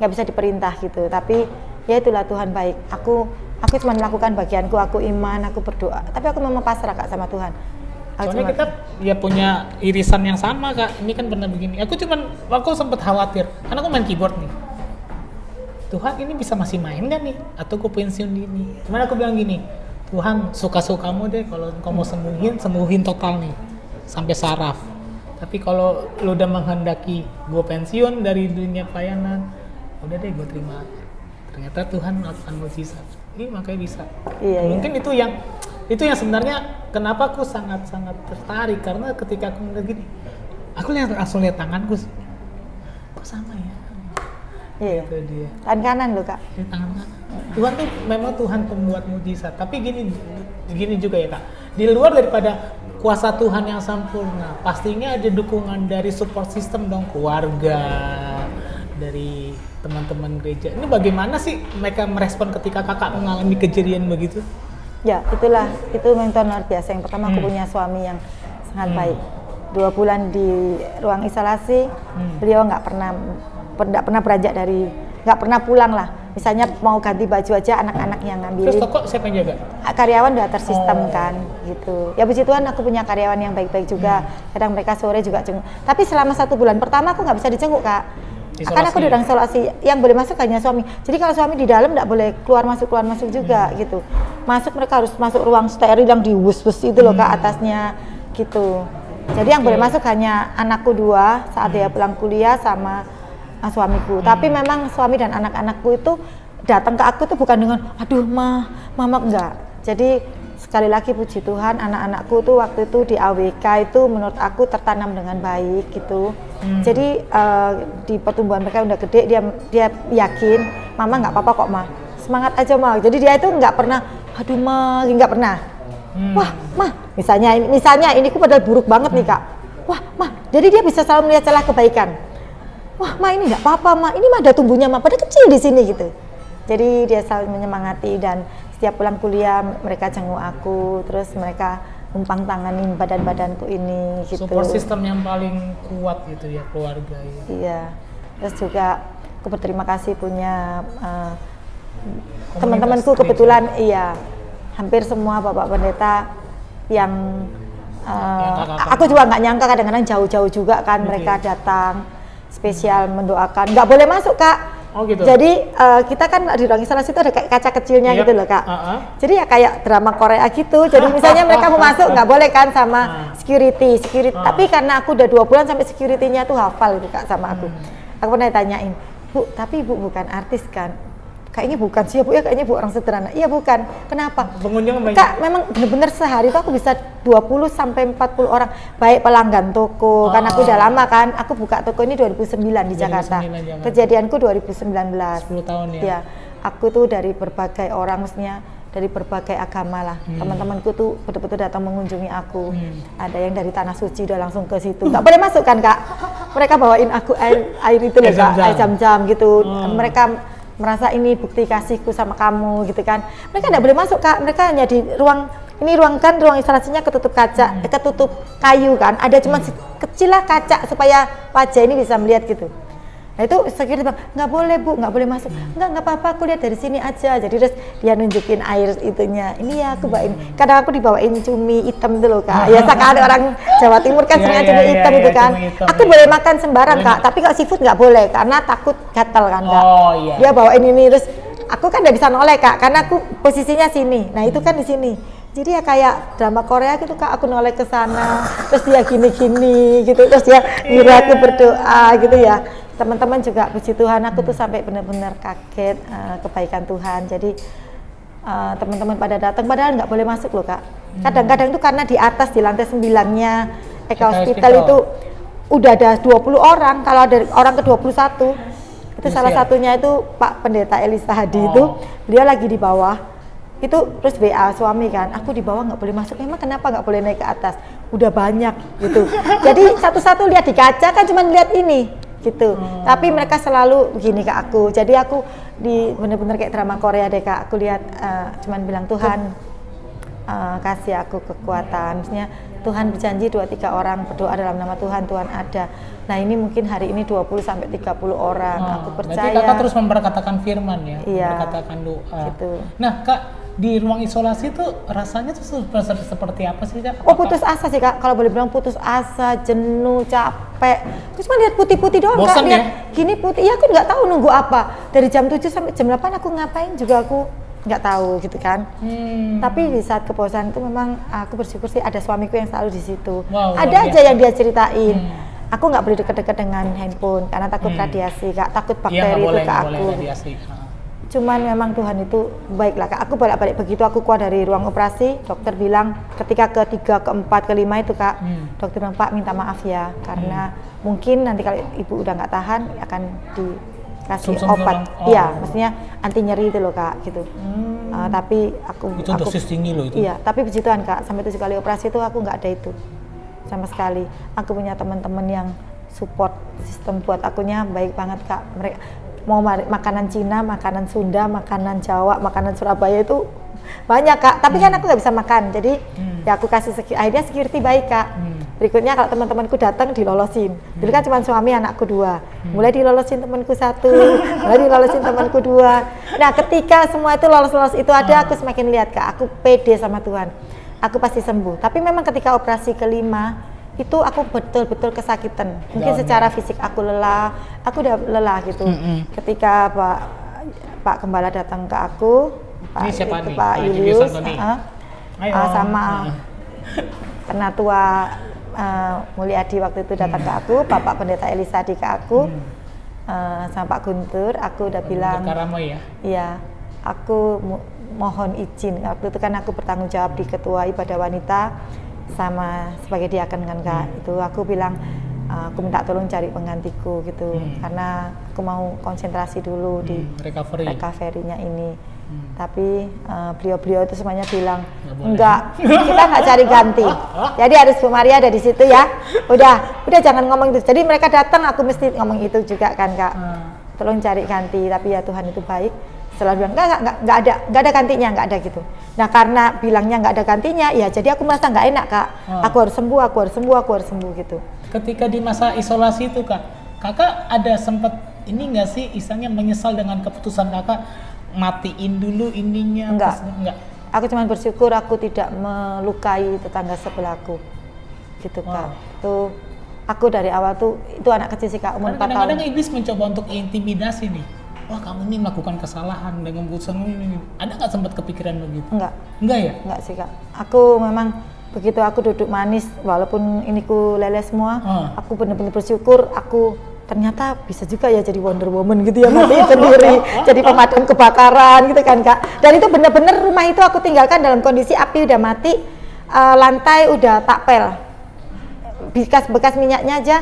nggak bisa diperintah gitu. Tapi ya itulah Tuhan baik. Aku cuma melakukan bagianku, aku iman, aku berdoa. Tapi aku memang pasrah Kak sama Tuhan. Soalnya kita ya punya irisan yang sama Kak. Ini kan pernah begini. Aku sempat khawatir karena aku main keyboard nih. Tuhan ini bisa masih main gak nih? Atau aku pensiun dini? Cuman aku bilang gini, Tuhan suka-sukamu deh. Kalau engkau mau sembuhin total nih sampai saraf. Tapi kalau lu udah menghendaki gue pensiun dari dunia pelayanan, udah deh gue terima. Ternyata Tuhan melakukan mukjizat. Ini makanya bisa. Mungkin itu yang sebenarnya kenapa aku sangat-sangat tertarik, karena ketika aku ngeliat gini, aku langsung lihat tanganku sih, kok sama ya? Iya. Itu dia. Tangan kanan loh Kak. Tangan kanan. Tuhan tuh memang Tuhan pembuat mujizat. Tapi gini juga ya Kak. Di luar daripada kuasa Tuhan yang sempurna, pastinya ada dukungan dari support system dong, keluarga, dari teman-teman gereja. Ini bagaimana sih mereka merespon ketika kakak mengalami kejadian begitu? Ya, itu mentor luar biasa. Yang pertama aku punya suami yang sangat baik. 2 bulan di ruang isolasi, beliau nggak pernah beranjak nggak pernah pulang lah. Misalnya mau ganti baju aja anak-anak yang ngambilin. Terus toko siapa yang jaga? Karyawan udah tersistem kan, gitu. Ya puji Tuhan aku punya karyawan yang baik-baik juga. Kadang mereka sore juga jenguk. Tapi selama 1 bulan pertama aku nggak bisa dijenguk Kak. Karena aku di ruang isolasi, yang boleh masuk hanya suami. Jadi kalau suami di dalam nggak boleh keluar masuk juga gitu. Mereka harus masuk ruang steril yang diwus-wus itu loh Kak atasnya gitu. Jadi yang boleh masuk hanya anakku 2 saat dia pulang kuliah sama suamiku. Tapi memang suami dan anak-anakku itu datang ke aku tuh bukan dengan aduh mama enggak. Jadi sekali lagi puji Tuhan, anak-anakku tuh waktu itu di AWK itu menurut aku tertanam dengan baik gitu. Jadi di pertumbuhan mereka udah gede, dia yakin mama nggak apa-apa kok Ma, semangat aja Ma. Jadi dia itu nggak pernah aduh Ma, nggak pernah. Wah Ma, misalnya ini ku padahal buruk banget nih Kak. Wah Ma, jadi dia bisa selalu melihat celah kebaikan. Wah Ma, ini nggak apa-apa Ma, ini mah ada tumbuhnya Ma, pada kecil di sini gitu. Jadi dia selalu menyemangati dan setiap pulang kuliah mereka jenguk aku, terus mereka numpang tanganin badan-badanku ini gitu. Support system yang paling kuat gitu ya, keluarga ya. Iya. Terus juga aku berterima kasih punya teman-temanku kebetulan hampir semua Bapak Pendeta yang aku juga nggak nyangka kadang-kadang jauh-jauh juga kan mereka datang spesial mendoakan. Nggak boleh masuk Kak. Oh gitu. Jadi kita kan di ruang isolasi itu ada kayak kaca kecilnya gitu loh Kak. Jadi ya kayak drama Korea gitu. Jadi misalnya mereka mau masuk nggak boleh kan sama security. Tapi karena aku udah 2 bulan sampai security-nya tuh hafal itu Kak sama aku. Aku pernah tanyain, Bu, tapi Ibu bukan artis kan? Kayaknya bukan sih ya Bu, ya kayaknya Bu orang sederhana. Iya bukan. Kenapa? Pengunjung banyak. Kak, memang benar-benar sehari itu aku bisa 20 sampai 40 orang, baik pelanggan toko. Karena aku udah lama kan, aku buka toko ini 2009 di Jakarta. Kejadianku 2019. 10 tahun ya. Ya, aku tuh dari berbagai orang, maksudnya dari berbagai agama lah. Teman-temanku tuh betul-betul datang mengunjungi aku. Ada yang dari Tanah Suci udah langsung ke situ. Nggak boleh masuk kan Kak? Mereka bawain aku air itu loh Kak, air jam-jam gitu. Mereka merasa ini bukti kasihku sama kamu gitu kan. Mereka nggak boleh masuk Kak, mereka hanya di ruang isolasinya ketutup kaca, ketutup kayu kan, ada cuma kecil lah kaca supaya wajah ini bisa melihat gitu. Nah itu security bilang, nggak boleh Bu, nggak boleh masuk. Nggak apa-apa, aku lihat dari sini aja. Jadi terus dia nunjukin air itunya. Ini ya aku bawain. Kadang aku dibawain cumi hitam itu loh Kak. Ya kan orang Jawa Timur kan sengaja cumi hitam itu kan. Aku boleh makan sembarang Kak, tapi kalau seafood nggak boleh karena takut gatal kan Kak. Dia bawain ini terus aku kan nggak bisa noleh Kak, karena aku posisinya sini. Nah itu kan di sini. Jadi ya kayak drama Korea gitu Kak, aku noleh ke sana, terus dia gini-gini gitu, terus dia nyuruh aku berdoa gitu ya. Teman-teman juga puji Tuhan, aku tuh sampai benar-benar kaget kebaikan Tuhan. Jadi teman-teman pada datang, padahal nggak boleh masuk loh Kak. Kadang-kadang tuh karena di atas di lantai 9-nya Eka Hospital itu udah ada 20 orang, kalau ada orang ke 21 itu salah satunya itu Pak Pendeta Elisa Hadi itu, dia lagi di bawah. Itu terus WA suami kan, aku di bawah nggak boleh masuk, emang kenapa nggak boleh naik ke atas? Udah banyak gitu. Jadi satu-satu lihat di kaca kan cuma lihat ini gitu. Tapi mereka selalu begini ke aku. Jadi aku di bener-bener kayak drama Korea deh Kak. Aku lihat cuman bilang Tuhan kasih aku kekuatan. Maksudnya Tuhan berjanji 2-3 orang berdoa dalam nama Tuhan, Tuhan ada. Nah ini mungkin hari ini 20-30 orang. Aku percaya. Berarti Kakak terus memberkatakan firman ya, iya, memberkatakan doa. Gitu. Nah Kak, di ruang isolasi itu rasanya tuh seperti apa sih Kak? Oh putus asa sih Kak, kalau boleh bilang putus asa, jenuh, capek. Terus cuma lihat putih-putih doang Kak, lihat gini putih. Iya aku nggak tahu nunggu apa. Dari jam 7 sampai jam 8 aku ngapain juga aku nggak tahu gitu kan. Tapi di saat kebosanan itu memang aku bersyukur sih ada suamiku yang selalu di situ. Ada aja yang dia ceritain. Aku nggak boleh deket-deket dengan handphone karena takut radiasi Kak, takut bakteri itu ke aku. Cuman memang Tuhan itu baik lah Kak. Aku balik-balik begitu aku keluar dari ruang operasi, dokter bilang ketika ke-3, ke-4, ke-5 itu Kak, dokter bilang Pak minta maaf ya karena mungkin nanti kalau ibu udah nggak tahan akan dikasih obat. Iya, maksudnya anti nyeri itu loh Kak gitu. Tapi aku dosis tinggi loh itu. Iya, tapi puji Tuhan Kak, sampai 7 kali operasi itu aku nggak ada itu sama sekali. Aku punya teman-teman yang support sistem buat akunya baik banget Kak. Mereka mau makanan Cina, makanan Sunda, makanan Jawa, makanan Surabaya itu banyak Kak. Tapi kan aku nggak bisa makan, jadi ya aku kasih akhirnya security baik Kak. Berikutnya kalau teman-temanku datang dilolosin. Dulu kan cuma suami anakku 2, mulai dilolosin temanku 1, mulai dilolosin temanku 2. Nah ketika semua itu lolos-lolos itu ada, aku semakin lihat Kak, aku pede sama Tuhan. Aku pasti sembuh. Tapi memang ketika operasi ke-5 itu aku betul-betul kesakitan. Mungkin secara fisik aku lelah, aku udah lelah gitu. Ketika Pak Gembala datang ke aku, Pak Julius, sama Penatua Mulyadi waktu itu datang ke aku, Bapak Pendeta Elisa Hadi ke aku, sama Pak Guntur, aku udah bilang, iya, aku mohon izin. Waktu itu kan aku bertanggung jawab di Ketua Ibadah Wanita sama sebagai diaken kan Kak. Itu aku bilang aku minta tolong cari penggantiku gitu karena aku mau konsentrasi dulu di recovery-nya ini. Tapi beliau-beliau itu semuanya bilang enggak, kita nggak cari ganti. Jadi harus Bu Maria ada di situ ya. Udah jangan ngomong itu. Jadi mereka datang aku mesti ngomong itu juga kan Kak. Tolong cari ganti. Tapi ya Tuhan itu baik. Selalu bilang nggak ada gantinya, nggak ada gitu. Nah karena bilangnya nggak ada gantinya, ya jadi aku merasa nggak enak Kak. Aku harus sembuh gitu. Ketika di masa isolasi itu Kak, Kakak ada sempat ini nggak sih, istilahnya menyesal dengan keputusan Kakak matiin dulu ininya? Enggak. Aku cuma bersyukur aku tidak melukai tetangga sebelahku, gitu Kak. Tuh aku dari awal tuh itu anak kecil sih Kak, umur 4 tahun. Kadang-kadang iblis mencoba untuk intimidasi nih. Wah kamu ini melakukan kesalahan dengan keputusan ini. Ada nggak sempat kepikiran begitu? Enggak ya? Enggak sih Kak. Aku memang begitu aku duduk manis, walaupun ini ku lele semua, aku benar-benar bersyukur. Aku ternyata bisa juga ya jadi Wonder Woman gitu ya, mati sendiri, jadi pemadam kebakaran gitu kan Kak. Dan itu benar-benar rumah itu aku tinggalkan dalam kondisi api udah mati, lantai udah takpel, bekas minyaknya aja.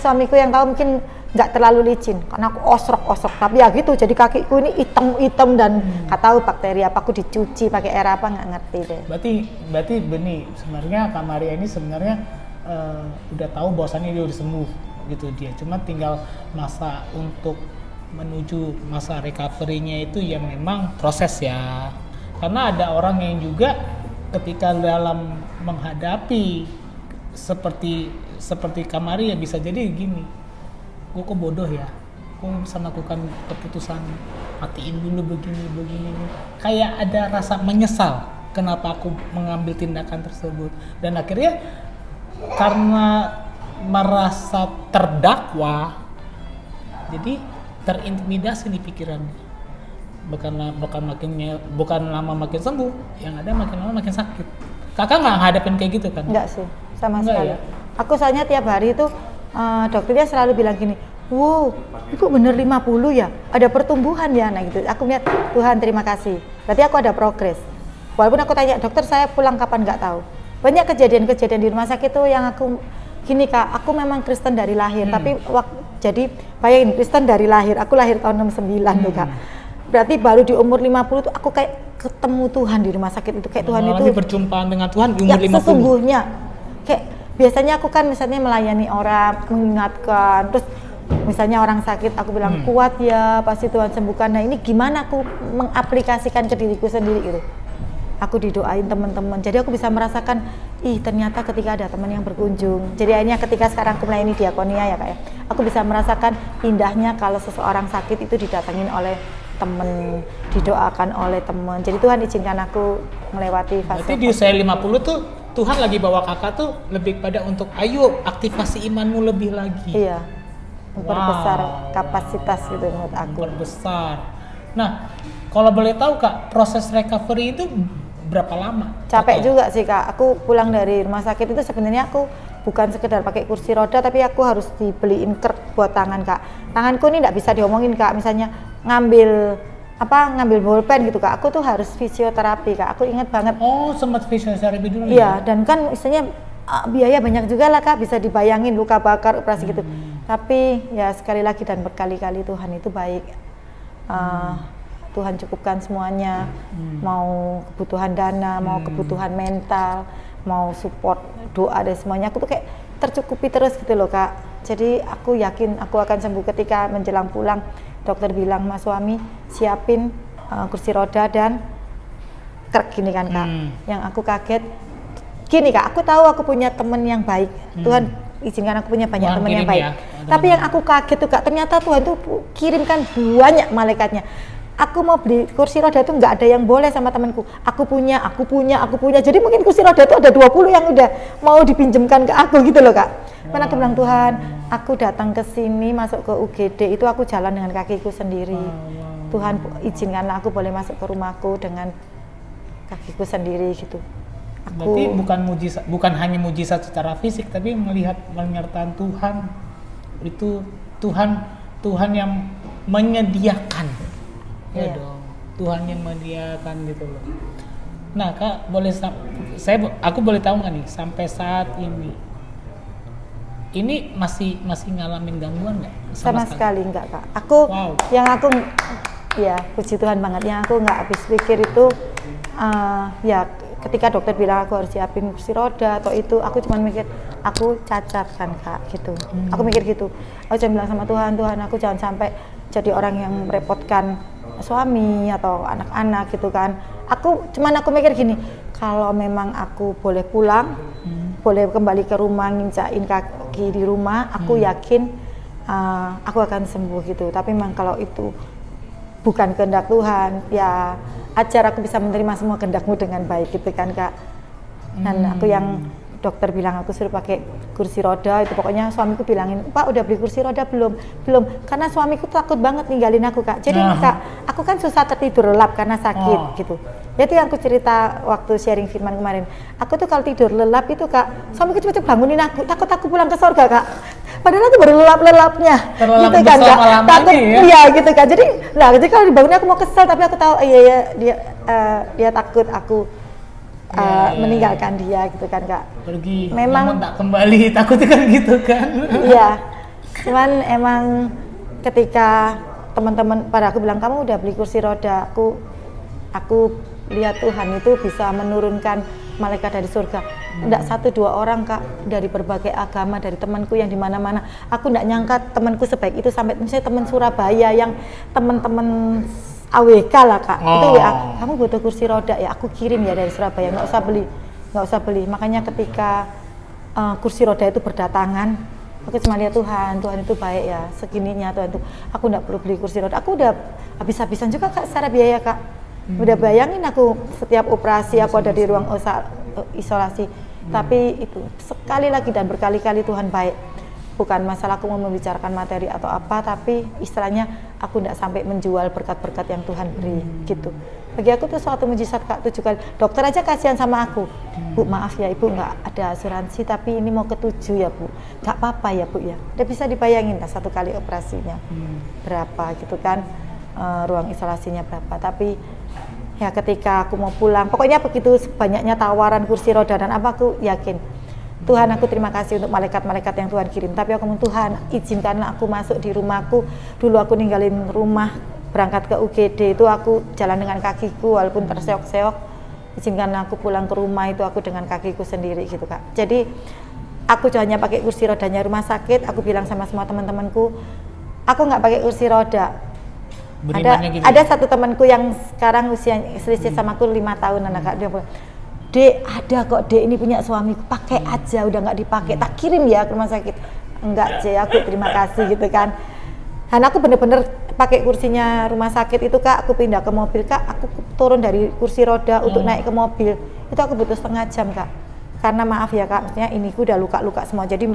Suamiku yang tahu mungkin nggak terlalu licin karena aku osrok tapi ya gitu, jadi kakiku ini hitam dan nggak tahu bakteri apa, aku dicuci pakai air apa nggak ngerti deh. Berarti Beni sebenarnya Kak Maria ini sebenarnya udah tahu bahwasannya dia udah sembuh gitu, dia cuma tinggal masa untuk menuju masa recovery-nya itu ya memang proses ya, karena ada orang yang juga ketika dalam menghadapi seperti Kak Maria bisa jadi gini, gue kok bodoh ya, aku bisa melakukan keputusan matiin dulu begini. Kayak ada rasa menyesal kenapa aku mengambil tindakan tersebut. Dan akhirnya karena merasa terdakwa, jadi terintimidasi di pikirannya. Bukan lama makin sembuh, yang ada makin lama makin sakit. Kakak nggak ngadepin kayak gitu kan? Enggak sih, sama Enggak sekali. ya? Aku soalnya tiap hari itu dokternya selalu bilang gini, wow, ibu bener 50 ya, ada pertumbuhan ya, nah gitu. Aku lihat, Tuhan terima kasih, berarti aku ada progres. Walaupun aku tanya, dokter saya pulang kapan nggak tahu. Banyak kejadian-kejadian di rumah sakit tuh yang aku, gini Kak, aku memang Kristen dari lahir, tapi jadi bayangin Kristen dari lahir, aku lahir tahun 69 tuh Kak. Berarti baru di umur 50 tuh aku kayak ketemu Tuhan di rumah sakit itu, kayak Tuhan itu berjumpaan dengan Tuhan di ya, umur 50. Sesungguhnya kayak biasanya aku kan misalnya melayani orang, mengingatkan, terus misalnya orang sakit aku bilang kuat ya, pasti Tuhan sembuhkan. Nah ini gimana aku mengaplikasikan ke diriku sendiri gitu. Aku didoain teman-teman, jadi aku bisa merasakan, ternyata ketika ada teman yang berkunjung, jadi akhirnya ketika sekarang aku melayani diakonia ya Kak ya, aku bisa merasakan indahnya kalau seseorang sakit itu didatengin oleh temen, didoakan oleh temen. Jadi Tuhan izinkan aku melewati fase. Berarti di usia 50 tuh Tuhan lagi bawa kakak tuh lebih pada untuk ayo aktivasi imanmu lebih lagi. Iya, memperbesar kapasitas gitu menurut aku. Memperbesar. Nah, kalau boleh tahu Kak, proses recovery itu berapa lama? Capek juga sih Kak. Aku pulang dari rumah sakit itu sebenarnya aku bukan sekedar pakai kursi roda, tapi aku harus dibeliin kert buat tangan Kak. Tanganku ini nggak bisa diomongin Kak. Misalnya ngambil bolpen gitu Kak. Aku tuh harus fisioterapi Kak. Aku ingat banget. Oh, sempat fisioterapi dulu Iya, ya? dan kan istilahnya biaya banyak juga lah Kak. Bisa dibayangin luka bakar, operasi gitu. Tapi ya sekali lagi dan berkali-kali Tuhan itu baik. Tuhan cukupkan semuanya, mau kebutuhan dana, mau kebutuhan mental, mau support doa dan semuanya, aku tuh kayak tercukupi terus gitu loh Kak. Jadi aku yakin aku akan sembuh. Ketika menjelang pulang, dokter bilang, Mas Suami siapin kursi roda dan krek gini kan Kak. Yang aku kaget, gini Kak, aku tahu aku punya temen yang baik, Tuhan izinkan aku punya banyak teman yang baik. Tapi yang aku kaget tuh Kak, ternyata Tuhan tuh kirimkan banyak malaikatnya. Aku mau beli kursi roda itu nggak ada yang boleh sama temanku. Aku punya. Jadi mungkin kursi roda itu ada 20 yang udah mau dipinjemkan ke aku gitu loh Kak. Karena aku bilang, Tuhan, aku datang ke sini masuk ke UGD itu aku jalan dengan kakiku sendiri. Tuhan izinkanlah aku boleh masuk ke rumahku dengan kakiku sendiri gitu. Berarti bukan hanya mujizat secara fisik, tapi melihat penyertaan Tuhan itu Tuhan yang menyediakan. Ya dong, Tuhan yang menyediakan gitu loh. Nah Kak, aku boleh tahu nggak nih sampai saat ini masih ngalamin gangguan nggak? Sama sekali nggak Kak. Ya puji Tuhan banget, yang aku nggak habis pikir itu ya ketika dokter bilang aku harus siapin kursi roda atau itu, aku cuma mikir aku cacat kan Kak gitu. Aku mikir gitu. Aku cuma bilang sama Tuhan, aku jangan sampai jadi orang yang merepotkan suami atau anak-anak gitu kan. Aku mikir gini, kalau memang aku boleh pulang, boleh kembali ke rumah nginjakin kaki di rumah, aku yakin aku akan sembuh gitu. Tapi memang kalau itu bukan kehendak Tuhan, ya ajar aku bisa menerima semua kehendak-Mu dengan baik gitu kan Kak. Dan aku yang dokter bilang aku suruh pakai kursi roda itu, pokoknya suamiku bilangin, Pak udah beli kursi roda belum, karena suamiku takut banget ninggalin aku Kak. Jadi Kak, aku kan susah tertidur lelap karena sakit gitu. Itu yang aku cerita waktu sharing firman kemarin. Aku tuh kalau tidur lelap itu Kak, suamiku cepet-cepet bangunin aku, takut aku pulang ke surga Kak. Padahal aku baru lelap-lelapnya gitu kan Kak. Takut iya gitu kan. Jadi kalau dibangunin aku mau kesel, tapi aku tahu dia takut aku meninggalkan dia gitu kan Kak. Pergi, memang tak kembali, takutnya kan gitu kan. Iya, cuman emang ketika teman-teman pada aku bilang kamu udah beli kursi roda, aku lihat Tuhan itu bisa menurunkan malaikat dari surga. Enggak 1-2 orang Kak, dari berbagai agama, dari temanku yang di mana-mana. Aku enggak nyangka temanku sebaik itu, sampai misalnya teman Surabaya yang teman-teman AWK lah Kak, itu ya kamu butuh kursi roda ya, aku kirim ya dari Surabaya, nggak usah beli. Makanya ketika kursi roda itu berdatangan, Aku cuma lihat Tuhan itu baik ya, segininya Tuhan tuh. Aku nggak perlu beli kursi roda. Aku udah habis-habisan juga Kak secara biaya Kak. Udah bayangin aku setiap operasi aku ada di ruang isolasi. Tapi itu sekali lagi dan berkali-kali Tuhan baik. Bukan masalah aku mau membicarakan materi atau apa, tapi istilahnya aku nggak sampai menjual berkat-berkat yang Tuhan beri gitu. Bagi aku tuh suatu mujizat Kak, 7 kali. Dokter aja kasihan sama aku. Bu maaf ya Ibu nggak ada asuransi tapi ini mau ke-7 ya Bu. Nggak apa-apa ya Bu ya. Udah bisa dibayangin lah 1 kali operasinya. Berapa gitu kan, ruang isolasinya berapa. Tapi ya ketika aku mau pulang, pokoknya begitu banyaknya tawaran kursi roda dan apa, aku yakin Tuhan, aku terima kasih untuk malaikat-malaikat yang Tuhan kirim. Tapi aku Tuhan, izinkanlah aku masuk di rumahku. Dulu aku ninggalin rumah, berangkat ke UGD itu aku jalan dengan kakiku walaupun terseok-seok. Izinkanlah aku pulang ke rumah itu aku dengan kakiku sendiri gitu Kak. Jadi aku hanya pakai kursi rodanya rumah sakit. Aku bilang sama semua teman-temanku, aku nggak pakai kursi roda. Ada satu temanku yang sekarang usia selisih sama aku 5 tahun anak Kak, dia bilang, Dek, ada kok Dek, ini punya suamiku, pakai aja, udah nggak dipakai, tak kirim ya ke rumah sakit. Enggak Cek, aku terima kasih gitu kan. Dan aku bener-bener pakai kursinya rumah sakit itu Kak, aku pindah ke mobil Kak, aku turun dari kursi roda untuk naik ke mobil, itu aku butuh setengah jam Kak. Karena maaf ya Kak, maksudnya ini udah luka-luka semua, jadi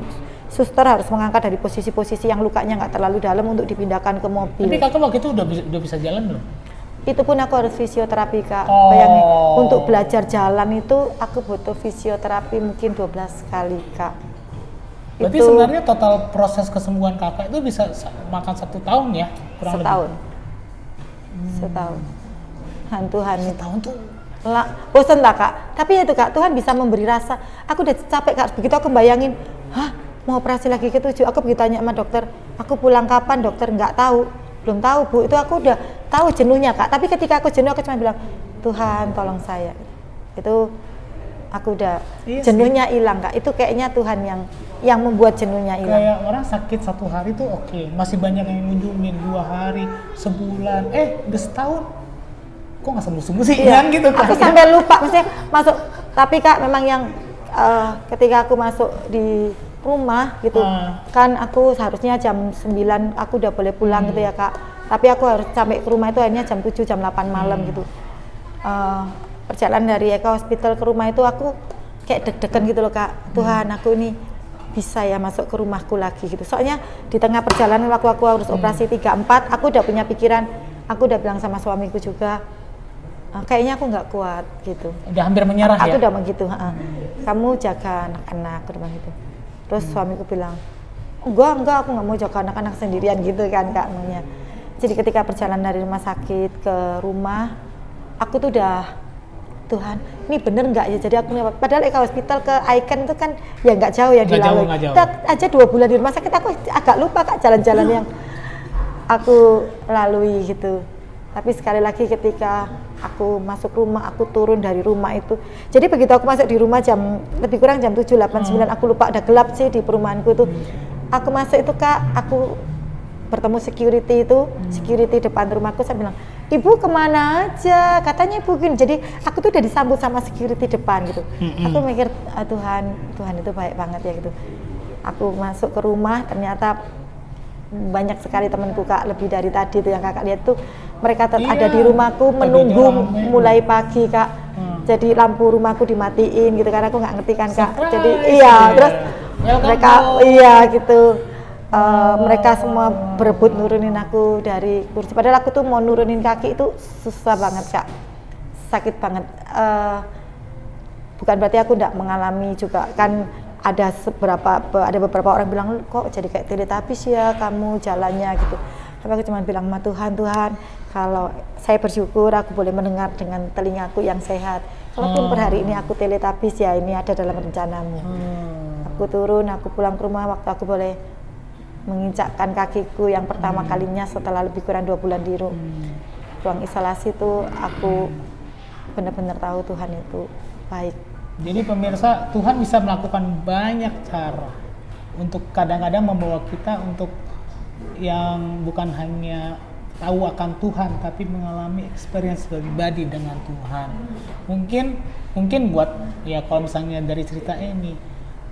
suster harus mengangkat dari posisi-posisi yang lukanya nggak terlalu dalam untuk dipindahkan ke mobil. Tapi Kakak waktu itu udah bisa jalan belum? Itu pun aku harus fisioterapi Kak. Bayangin, untuk belajar jalan itu aku butuh fisioterapi mungkin 12 kali Kak. Berarti itu, sebenarnya total proses kesembuhan Kakak itu bisa makan 1 tahun ya? Kurang setahun. Lebih. Setahun. Tuhan setahun tuh bosan lah Kak. Tapi itu Kak, Tuhan bisa memberi rasa. Aku udah capek Kak, begitu aku bayangin, mau operasi lagi ke-7, aku begitu tanya sama dokter, aku pulang kapan? Dokter nggak tahu. Belum tahu Bu, itu aku udah tahu jenuhnya Kak. Tapi ketika aku jenuh, aku cuma bilang, Tuhan tolong saya. Itu aku udah jenuhnya hilang Kak. Itu kayaknya Tuhan yang membuat jenuhnya hilang. Kayak orang sakit 1 hari tuh oke, masih banyak yang ngunjungin 2 hari, sebulan, udah setahun. Kok nggak sembuh-sembuh sih? Iya. Gitu Kak. Aku sampai lupa, maksudnya masuk. Tapi Kak, memang yang ketika aku masuk di rumah gitu, kan aku seharusnya jam 9 aku udah boleh pulang gitu ya Kak. Tapi aku harus sampai ke rumah itu akhirnya jam 7, jam 8 malam gitu. Perjalanan dari Eka Hospital ke rumah itu aku kayak deg-degan gitu loh Kak. Tuhan, aku ini bisa ya masuk ke rumahku lagi gitu. Soalnya di tengah perjalanan waktu aku harus operasi 3-4, aku udah punya pikiran, aku udah bilang sama suamiku juga, kayaknya aku nggak kuat gitu. Udah hampir menyerah aku ya? Udah begitu, kamu jaga anak-anak ke rumah gitu. Terus suamiku bilang, enggak, aku nggak mau jaga anak-anak sendirian gitu kan Kak maunya. Jadi ketika perjalanan dari rumah sakit ke rumah, aku tuh udah, Tuhan, ini bener nggak ya? Jadi aku padahal Eka Hospital ke Icon itu kan ya nggak jauh ya, di Lawe. Kita aja 2 bulan di rumah sakit, aku agak lupa Kak jalan-jalan yang aku lalui gitu. Tapi sekali lagi ketika aku masuk rumah, aku turun dari rumah itu. Jadi begitu aku masuk di rumah jam lebih kurang jam 7, 8, 9, aku lupa, udah gelap sih di perumahanku itu. Aku masuk itu Kak, aku bertemu security itu, security depan rumahku, saya bilang, Ibu kemana aja? Katanya Ibu gini. Jadi aku tuh udah disambut sama security depan gitu. Aku mikir, Tuhan itu baik banget ya gitu. Aku masuk ke rumah, ternyata banyak sekali temanku Kak, lebih dari tadi tuh yang Kakak lihat tuh, mereka ada di rumahku menunggu mulai pagi Kak. Jadi lampu rumahku dimatiin gitu karena aku nggak ngerti kan Kak. Jadi terus mereka gitu. Mereka semua berebut nurunin aku dari kursi. Padahal aku tuh mau nurunin kaki itu susah banget Kak, sakit banget. Bukan berarti aku nggak mengalami juga kan. Ada beberapa orang bilang, kok jadi kayak teletubbies ya kamu jalannya gitu. Tapi aku cuma bilang sama Tuhan, kalau saya bersyukur aku boleh mendengar dengan telingaku yang sehat. Kalaupun per hari ini aku teletubbies ya ini ada dalam rencanamu. Aku turun, aku pulang ke rumah waktu aku boleh menginjakkan kakiku yang pertama kalinya setelah lebih kurang 2 bulan di ruang isolasi itu, aku benar-benar tahu Tuhan itu baik. Jadi pemirsa, Tuhan bisa melakukan banyak cara untuk kadang-kadang membawa kita untuk yang bukan hanya tahu akan Tuhan, tapi mengalami experience pribadi dengan Tuhan. Mungkin buat ya kalau misalnya dari cerita ini,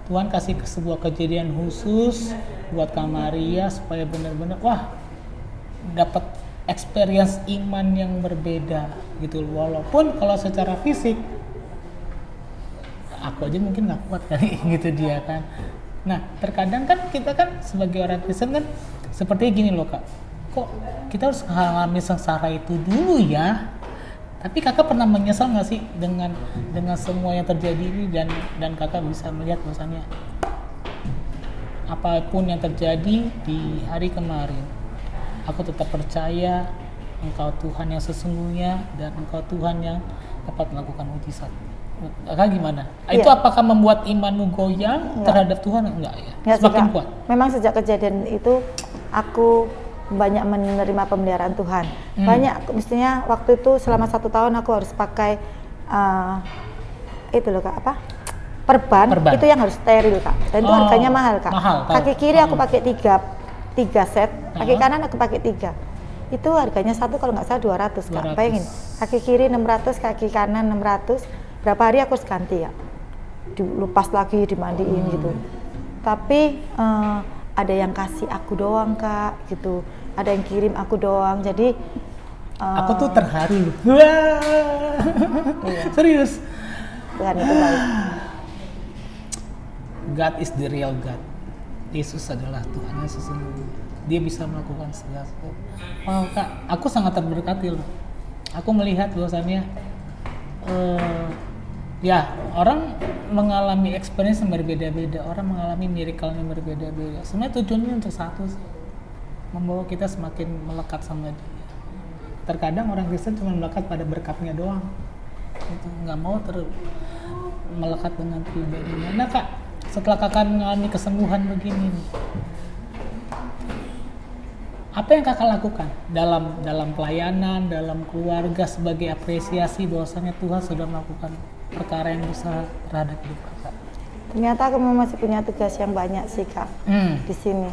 Tuhan kasih sebuah kejadian khusus buat Kak Maria supaya benar-benar dapat experience iman yang berbeda gitu. Walaupun kalau secara fisik aku aja mungkin nggak kuat kali gitu dia kan. Nah terkadang kan kita kan sebagai orang Kristen kan seperti gini loh Kak, kok kita harus mengalami sengsara itu dulu ya. Tapi kakak pernah menyesal nggak sih dengan semua yang terjadi ini dan kakak bisa melihat bahwasannya apapun yang terjadi di hari kemarin, aku tetap percaya Engkau Tuhan yang sesungguhnya dan Engkau Tuhan yang dapat melakukan mujizat. Kakak gimana? Iya. Itu apakah membuat imanmu goyang terhadap Tuhan? Enggak ya? Nggak Semakin sih, Kak. kuat? Memang sejak kejadian itu aku banyak menerima pemeliharaan Tuhan. Banyak, mestinya waktu itu selama 1 tahun aku harus pakai itu loh Kak, perban. Itu yang harus steril Kak. Dan itu harganya mahal Kak. Kaki kiri aku pakai 3 set, kaki kanan aku pakai 3. Itu harganya satu kalau nggak salah 200 Kak. Bayangin, kaki kiri 600, kaki kanan 600. Berapa hari aku harus ganti ya? Dilepas lagi, dimandiin gitu. Tapi ada yang kasih aku doang Kak gitu, ada yang kirim aku doang, jadi aku tuh terharu. Wah, iya. Serius. Tuhan itu baik. God is the real God. Yesus adalah Tuhan yang sesungguhnya. Dia bisa melakukan segala sesuatu. Wow Kak, aku sangat terberkati loh. Aku melihat bahwasannya ya orang mengalami experience yang berbeda-beda, orang mengalami miracle yang berbeda-beda. Sebenarnya tujuannya untuk satu sih, membawa kita semakin melekat sama Dia. Terkadang orang Kristen cuma melekat pada berkatnya doang, itu nggak mau melekat dengan pribadinya. Nah Kak, setelah kakak mengalami kesembuhan begini nih, apa yang kakak lakukan dalam pelayanan, dalam keluarga sebagai apresiasi bahwasannya Tuhan sudah melakukan perkara yang besar terhadap hidup kakak? Ternyata aku masih punya tugas yang banyak sih Kak di sini.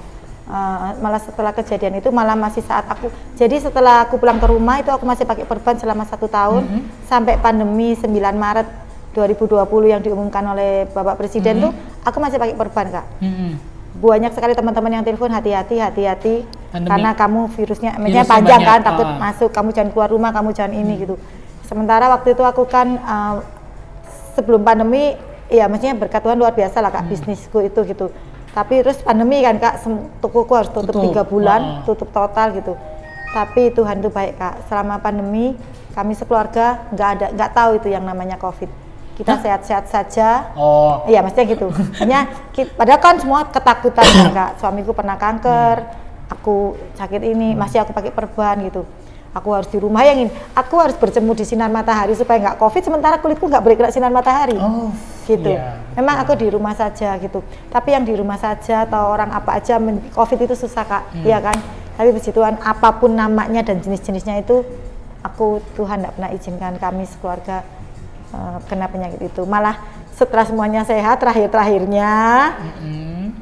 Malah setelah kejadian itu malah masih saat aku, jadi setelah aku pulang ke rumah itu aku masih pakai perban selama 1 tahun sampai pandemi 9 Maret 2020 yang diumumkan oleh Bapak Presiden tuh aku masih pakai perban Kak. Banyak sekali teman-teman yang telepon hati-hati karena kamu virusnya panjang banyak, kan, takut masuk, kamu jangan keluar rumah, kamu jangan ini gitu. Sementara waktu itu aku kan sebelum pandemi ya maksudnya berkat Tuhan luar biasa lah Kak, bisnisku itu gitu. Tapi terus pandemi kan Kak, tokoku harus tutup 3 bulan, tutup total gitu. Tapi Tuhan itu baik Kak, selama pandemi kami sekeluarga nggak tahu itu yang namanya COVID. Kita sehat-sehat saja. Iya maksudnya gitu. Hanya padahal kan semua ketakutan kan Kak. Suamiku pernah kanker, aku sakit ini, masih aku pakai perban gitu. Aku harus di rumah, aku harus berjemur di sinar matahari supaya nggak COVID, sementara kulitku nggak boleh kena sinar matahari. Gitu. Yeah. Memang aku di rumah saja gitu. Tapi yang di rumah saja atau orang apa aja COVID itu susah Kak, iya kan. Tapi puji Tuhan apapun namanya dan jenis-jenisnya itu, Tuhan nggak pernah izinkan kami sekeluarga kena penyakit itu. Malah setelah semuanya sehat, terakhirnya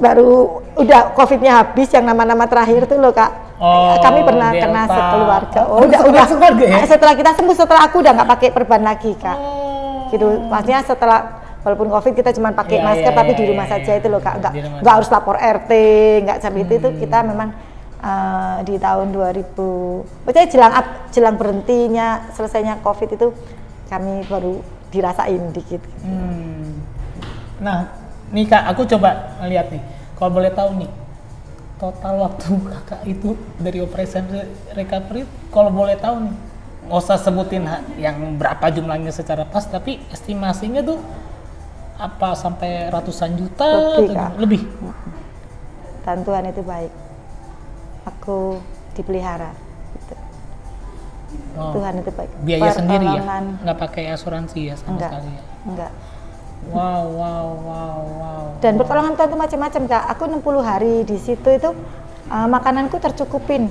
baru udah COVID-nya habis, yang nama-nama terakhir tuh loh Kak. Kami pernah kena sekeluarga. Udah ya? Setelah kita sembuh, setelah aku udah nggak pakai perban lagi Kak. Gitu. Maksudnya setelah walaupun COVID kita cuma pakai masker tapi di rumah saja itu loh Kak. Nggak harus lapor RT, nggak sampai itu kita memang di tahun 2000. Maksudnya jelang berhentinya selesainya COVID itu kami baru dirasain dikit. Nah, nih Kak, aku coba lihat nih. Kalau boleh tahu nih, total waktu kakak itu dari operation recovery, kalau boleh tahu nih, nggak usah sebutin yang berapa jumlahnya secara pas, tapi estimasinya tuh apa sampai ratusan juta lebih? Dan Tuhan itu baik, aku dipelihara. Gitu. Tuhan itu baik. Biaya sendiri ya, nggak pakai asuransi ya sama sekali ya? Enggak. Wow. Dan pertolongan Tuhan itu macam-macam Kak. Aku 60 hari di situ itu makananku tercukupin.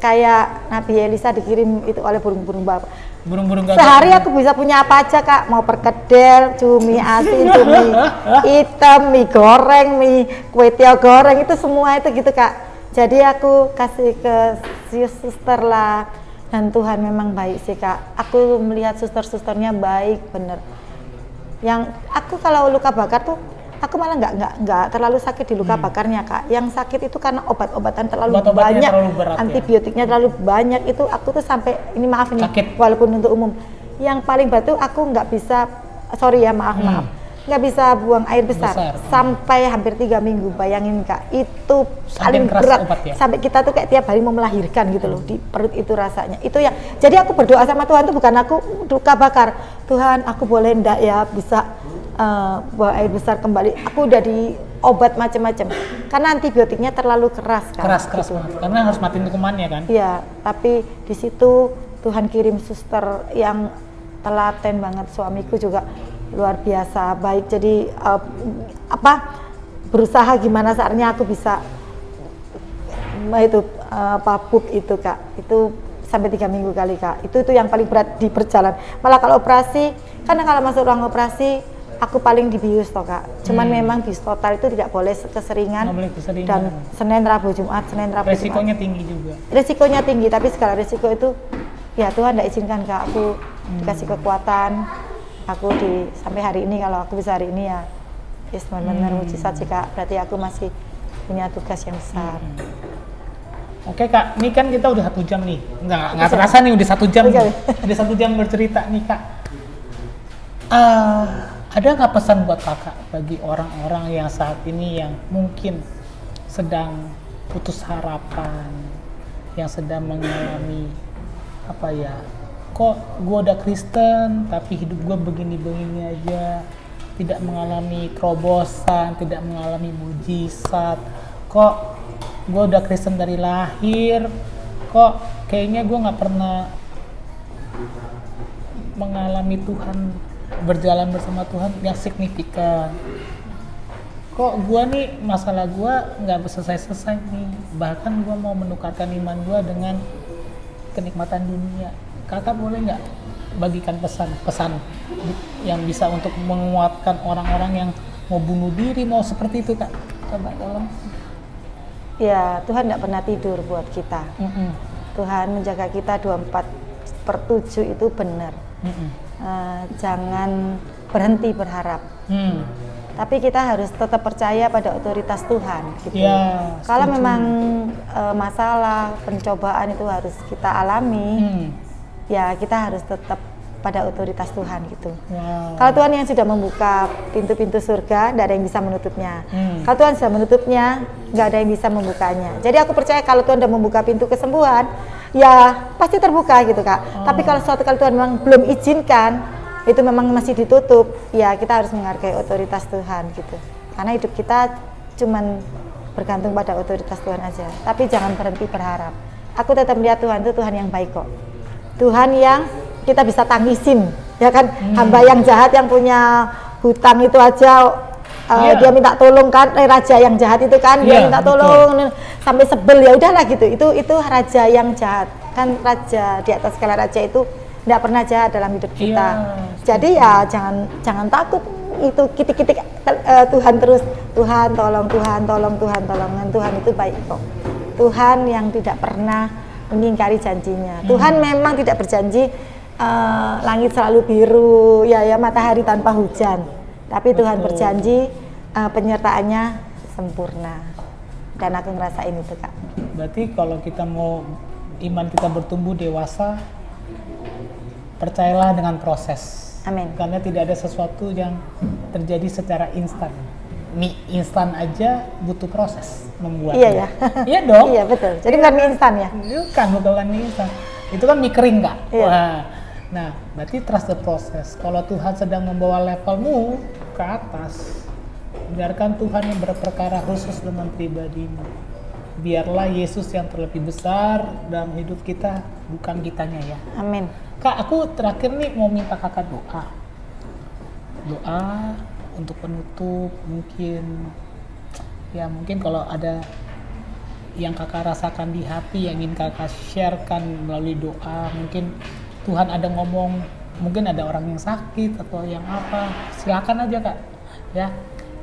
Kayak Nabi Elisa dikirim itu oleh burung-burung bapak. Burung-burung gagak. Sehari aku bisa punya apa aja Kak. Mau perkedel, cumi asin, cumi hitam, mie goreng, mie kue tiaw goreng, itu semua itu gitu Kak. Jadi aku kasih ke suster lah. Dan Tuhan memang baik sih Kak. Aku melihat suster-susternya baik bener. Yang aku kalau luka bakar tuh aku malah nggak terlalu sakit di luka bakarnya Kak. Yang sakit itu karena obat-obatan terlalu banyak, terlalu berat, antibiotiknya terlalu banyak, itu aku tuh sampai ini maaf ini sakit. walaupun untuk umum. Yang paling berat tuh aku nggak bisa, sorry ya maaf nggak bisa buang air besar. Sampai hampir 3 minggu. Bayangin Kak, itu paling berat ya? Sampai kita tuh kayak tiap hari mau melahirkan gitu loh di perut itu rasanya. Itu yang jadi aku berdoa sama Tuhan tuh bukan aku luka bakar, Tuhan aku boleh ndak ya bisa buang air besar kembali. Aku udah di obat macam-macam karena antibiotiknya terlalu keras kan. Keras gitu. Karena harus matiin kumannya kan. Iya, tapi di situ Tuhan kirim suster yang telaten banget, suamiku juga luar biasa baik. Jadi berusaha gimana saatnya aku bisa pup itu Kak. Itu sampai 3 minggu kali Kak. Itu yang paling berat di perjalanan. Malah kalau operasi, karena kalau masuk ruang operasi aku paling dibius toh Kak. Cuman memang bius total itu tidak boleh keseringan. Dan Senin, Rabu, Jumat, resikonya tinggi juga. Resikonya tinggi, tapi segala resiko itu ya Tuhan tidak izinkan Kak. Aku dikasih kekuatan. Aku sampai hari ini, kalau aku bisa hari ini ya benar-benar mujizat sih Kak. Berarti aku masih punya tugas yang besar. Oke Kak, ini kan kita udah 1 jam nih. Nggak terasa nih udah 1 jam. Udah 1 jam bercerita nih Kak. Ada nggak pesan buat Kakak bagi orang-orang yang saat ini yang mungkin sedang putus harapan, yang sedang mengalami kok gue udah Kristen tapi hidup gue begini-begini aja, tidak mengalami terobosan, tidak mengalami mujizat, kok gue udah Kristen dari lahir, kok kayaknya gue nggak pernah mengalami Tuhan, berjalan bersama Tuhan yang signifikan, kok gue nih masalah gue nggak selesai nih, bahkan gue mau menukarkan iman gue dengan kenikmatan dunia. Kakak boleh nggak bagikan pesan yang bisa untuk menguatkan orang-orang yang mau bunuh diri, mau seperti itu Kak? Coba tolong. Ya, Tuhan nggak pernah tidur buat kita. Tuhan menjaga kita 24/7 itu benar. Jangan berhenti berharap. Tapi kita harus tetap percaya pada otoritas Tuhan gitu. Ya, kalau memang masalah, pencobaan itu harus kita alami, ya kita harus tetap pada otoritas Tuhan gitu. Kalau Tuhan yang sudah membuka pintu-pintu surga, tidak ada yang bisa menutupnya. Kalau Tuhan sudah menutupnya, nggak ada yang bisa membukanya. Jadi aku percaya kalau Tuhan sudah membuka pintu kesembuhan, ya pasti terbuka gitu Kak. Tapi kalau suatu kali Tuhan memang belum izinkan, itu memang masih ditutup, ya kita harus menghargai otoritas Tuhan gitu. Karena hidup kita cuman bergantung pada otoritas Tuhan aja. Tapi jangan berhenti berharap. Aku tetap melihat Tuhan itu Tuhan yang baik kok. Tuhan yang kita bisa tangisin, ya kan? Hamba yang jahat yang punya hutang itu aja, dia minta tolong kan, raja yang jahat itu kan, dia minta tolong sampai sebel, ya udahlah gitu. Itu raja yang jahat kan, raja di atas segala raja itu tidak pernah jahat dalam hidup kita. Jadi ya jangan takut, itu kitik-kitik Tuhan terus, Tuhan tolong, Tuhan tolong, Tuhan tolong. Dan Tuhan itu baik kok. Tuhan yang tidak pernah mengingkari janjinya. Tuhan memang tidak berjanji langit selalu biru, ya matahari tanpa hujan. Tapi Tuhan berjanji penyertaannya sempurna. Dan aku ngerasain itu Kak. Berarti kalau kita mau iman kita bertumbuh dewasa, percayalah dengan proses. Amin. Karena tidak ada sesuatu yang terjadi secara instan. Mie instan aja butuh proses membuatnya. Iya ya. Iya dong. Iya betul. Jadi bukan mie instan ya? Bukan mie instan. Itu kan mie kering Kak. Iya. Wah. Nah, berarti trust the process. Kalau Tuhan sedang membawa levelmu ke atas, biarkan Tuhan yang berperkara khusus dengan pribadimu. Biarlah Yesus yang terlebih besar dalam hidup kita, bukan kitanya ya. Amin. Kak, aku terakhir nih mau minta Kakak doa. Doa untuk penutup, mungkin kalau ada yang Kakak rasakan di hati yang ingin Kakak sharekan melalui doa, mungkin Tuhan ada ngomong, mungkin ada orang yang sakit atau yang apa, silakan aja Kak. Ya,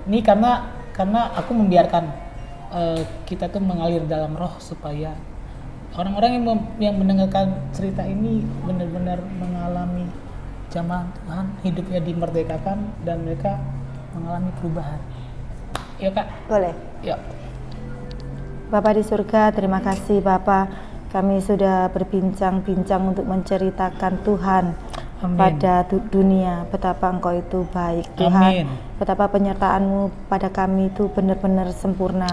ini karena aku membiarkan kita tuh mengalir dalam roh supaya orang-orang yang mendengarkan cerita ini benar-benar mengalami jamaah Tuhan hidupnya dimerdekakan dan mereka mengalami perubahan. Ya Kak? Boleh. Ya. Bapak di surga, terima kasih Bapak. Kami sudah berbincang-bincang untuk menceritakan Tuhan pada dunia, betapa Engkau itu baik Tuhan. Betapa penyertaan-Mu pada kami itu benar-benar sempurna.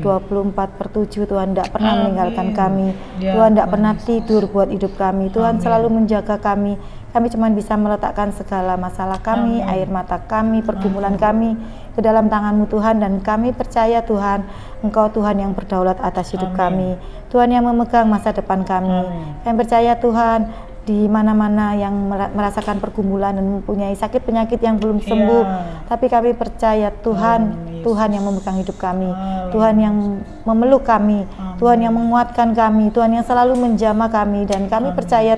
24/7 Tuhan tidak pernah meninggalkan kami. Tuhan tidak pernah tidur buat hidup kami. Tuhan selalu menjaga kami. Kami cuma bisa meletakkan segala masalah kami, air mata kami, pergumulan kami ke dalam tangan-Mu Tuhan, dan kami percaya Tuhan, Engkau Tuhan yang berdaulat atas hidup kami, Tuhan yang memegang masa depan kami. Kami percaya Tuhan, di mana-mana yang merasakan pergumulan dan mempunyai sakit penyakit yang belum sembuh, tapi kami percaya Tuhan, Tuhan yang memegang hidup kami, Tuhan yang memeluk kami, Tuhan yang menguatkan kami, Tuhan yang selalu menjamah kami, dan kami percaya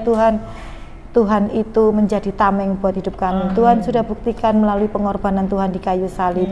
Tuhan itu menjadi tameng buat hidup kami. Tuhan sudah buktikan melalui pengorbanan Tuhan di kayu salib,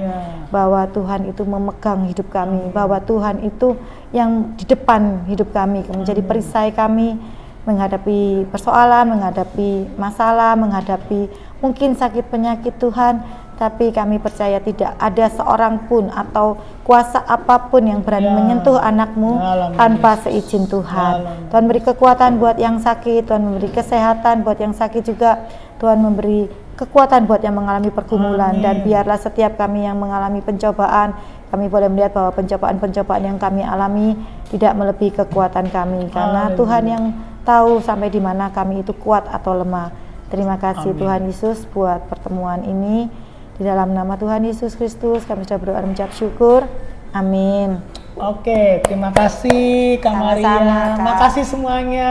bahwa Tuhan itu memegang hidup kami, bahwa Tuhan itu yang di depan hidup kami, menjadi perisai kami menghadapi persoalan, menghadapi masalah, menghadapi mungkin sakit penyakit Tuhan. Tapi kami percaya tidak ada seorang pun atau kuasa apapun yang berani menyentuh anak-Mu tanpa seizin Tuhan. Tuhan beri kekuatan buat yang sakit, Tuhan memberi kesehatan buat yang sakit juga, Tuhan memberi kekuatan buat yang mengalami pergumulan. Dan biarlah setiap kami yang mengalami pencobaan, kami boleh melihat bahwa pencobaan-pencobaan yang kami alami tidak melebihi kekuatan kami, karena Tuhan yang tahu sampai di mana kami itu kuat atau lemah. Terima kasih Tuhan Yesus buat pertemuan ini. Di dalam nama Tuhan Yesus Kristus kami sudah berdoa dan mengucap syukur. Amin. Oke, terima kasih Kak Maria. Terima kasih semuanya.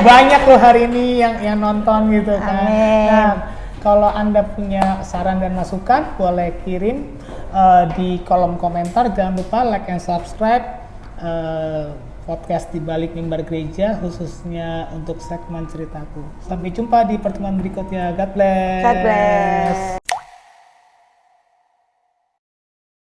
Banyak loh hari ini yang nonton gitu kan. Nah, kalau Anda punya saran dan masukan boleh kirim di kolom komentar. Jangan lupa like and subscribe podcast di balik mimbar gereja, khususnya untuk segmen ceritaku. Sampai jumpa di pertemuan berikutnya. God bless. God bless.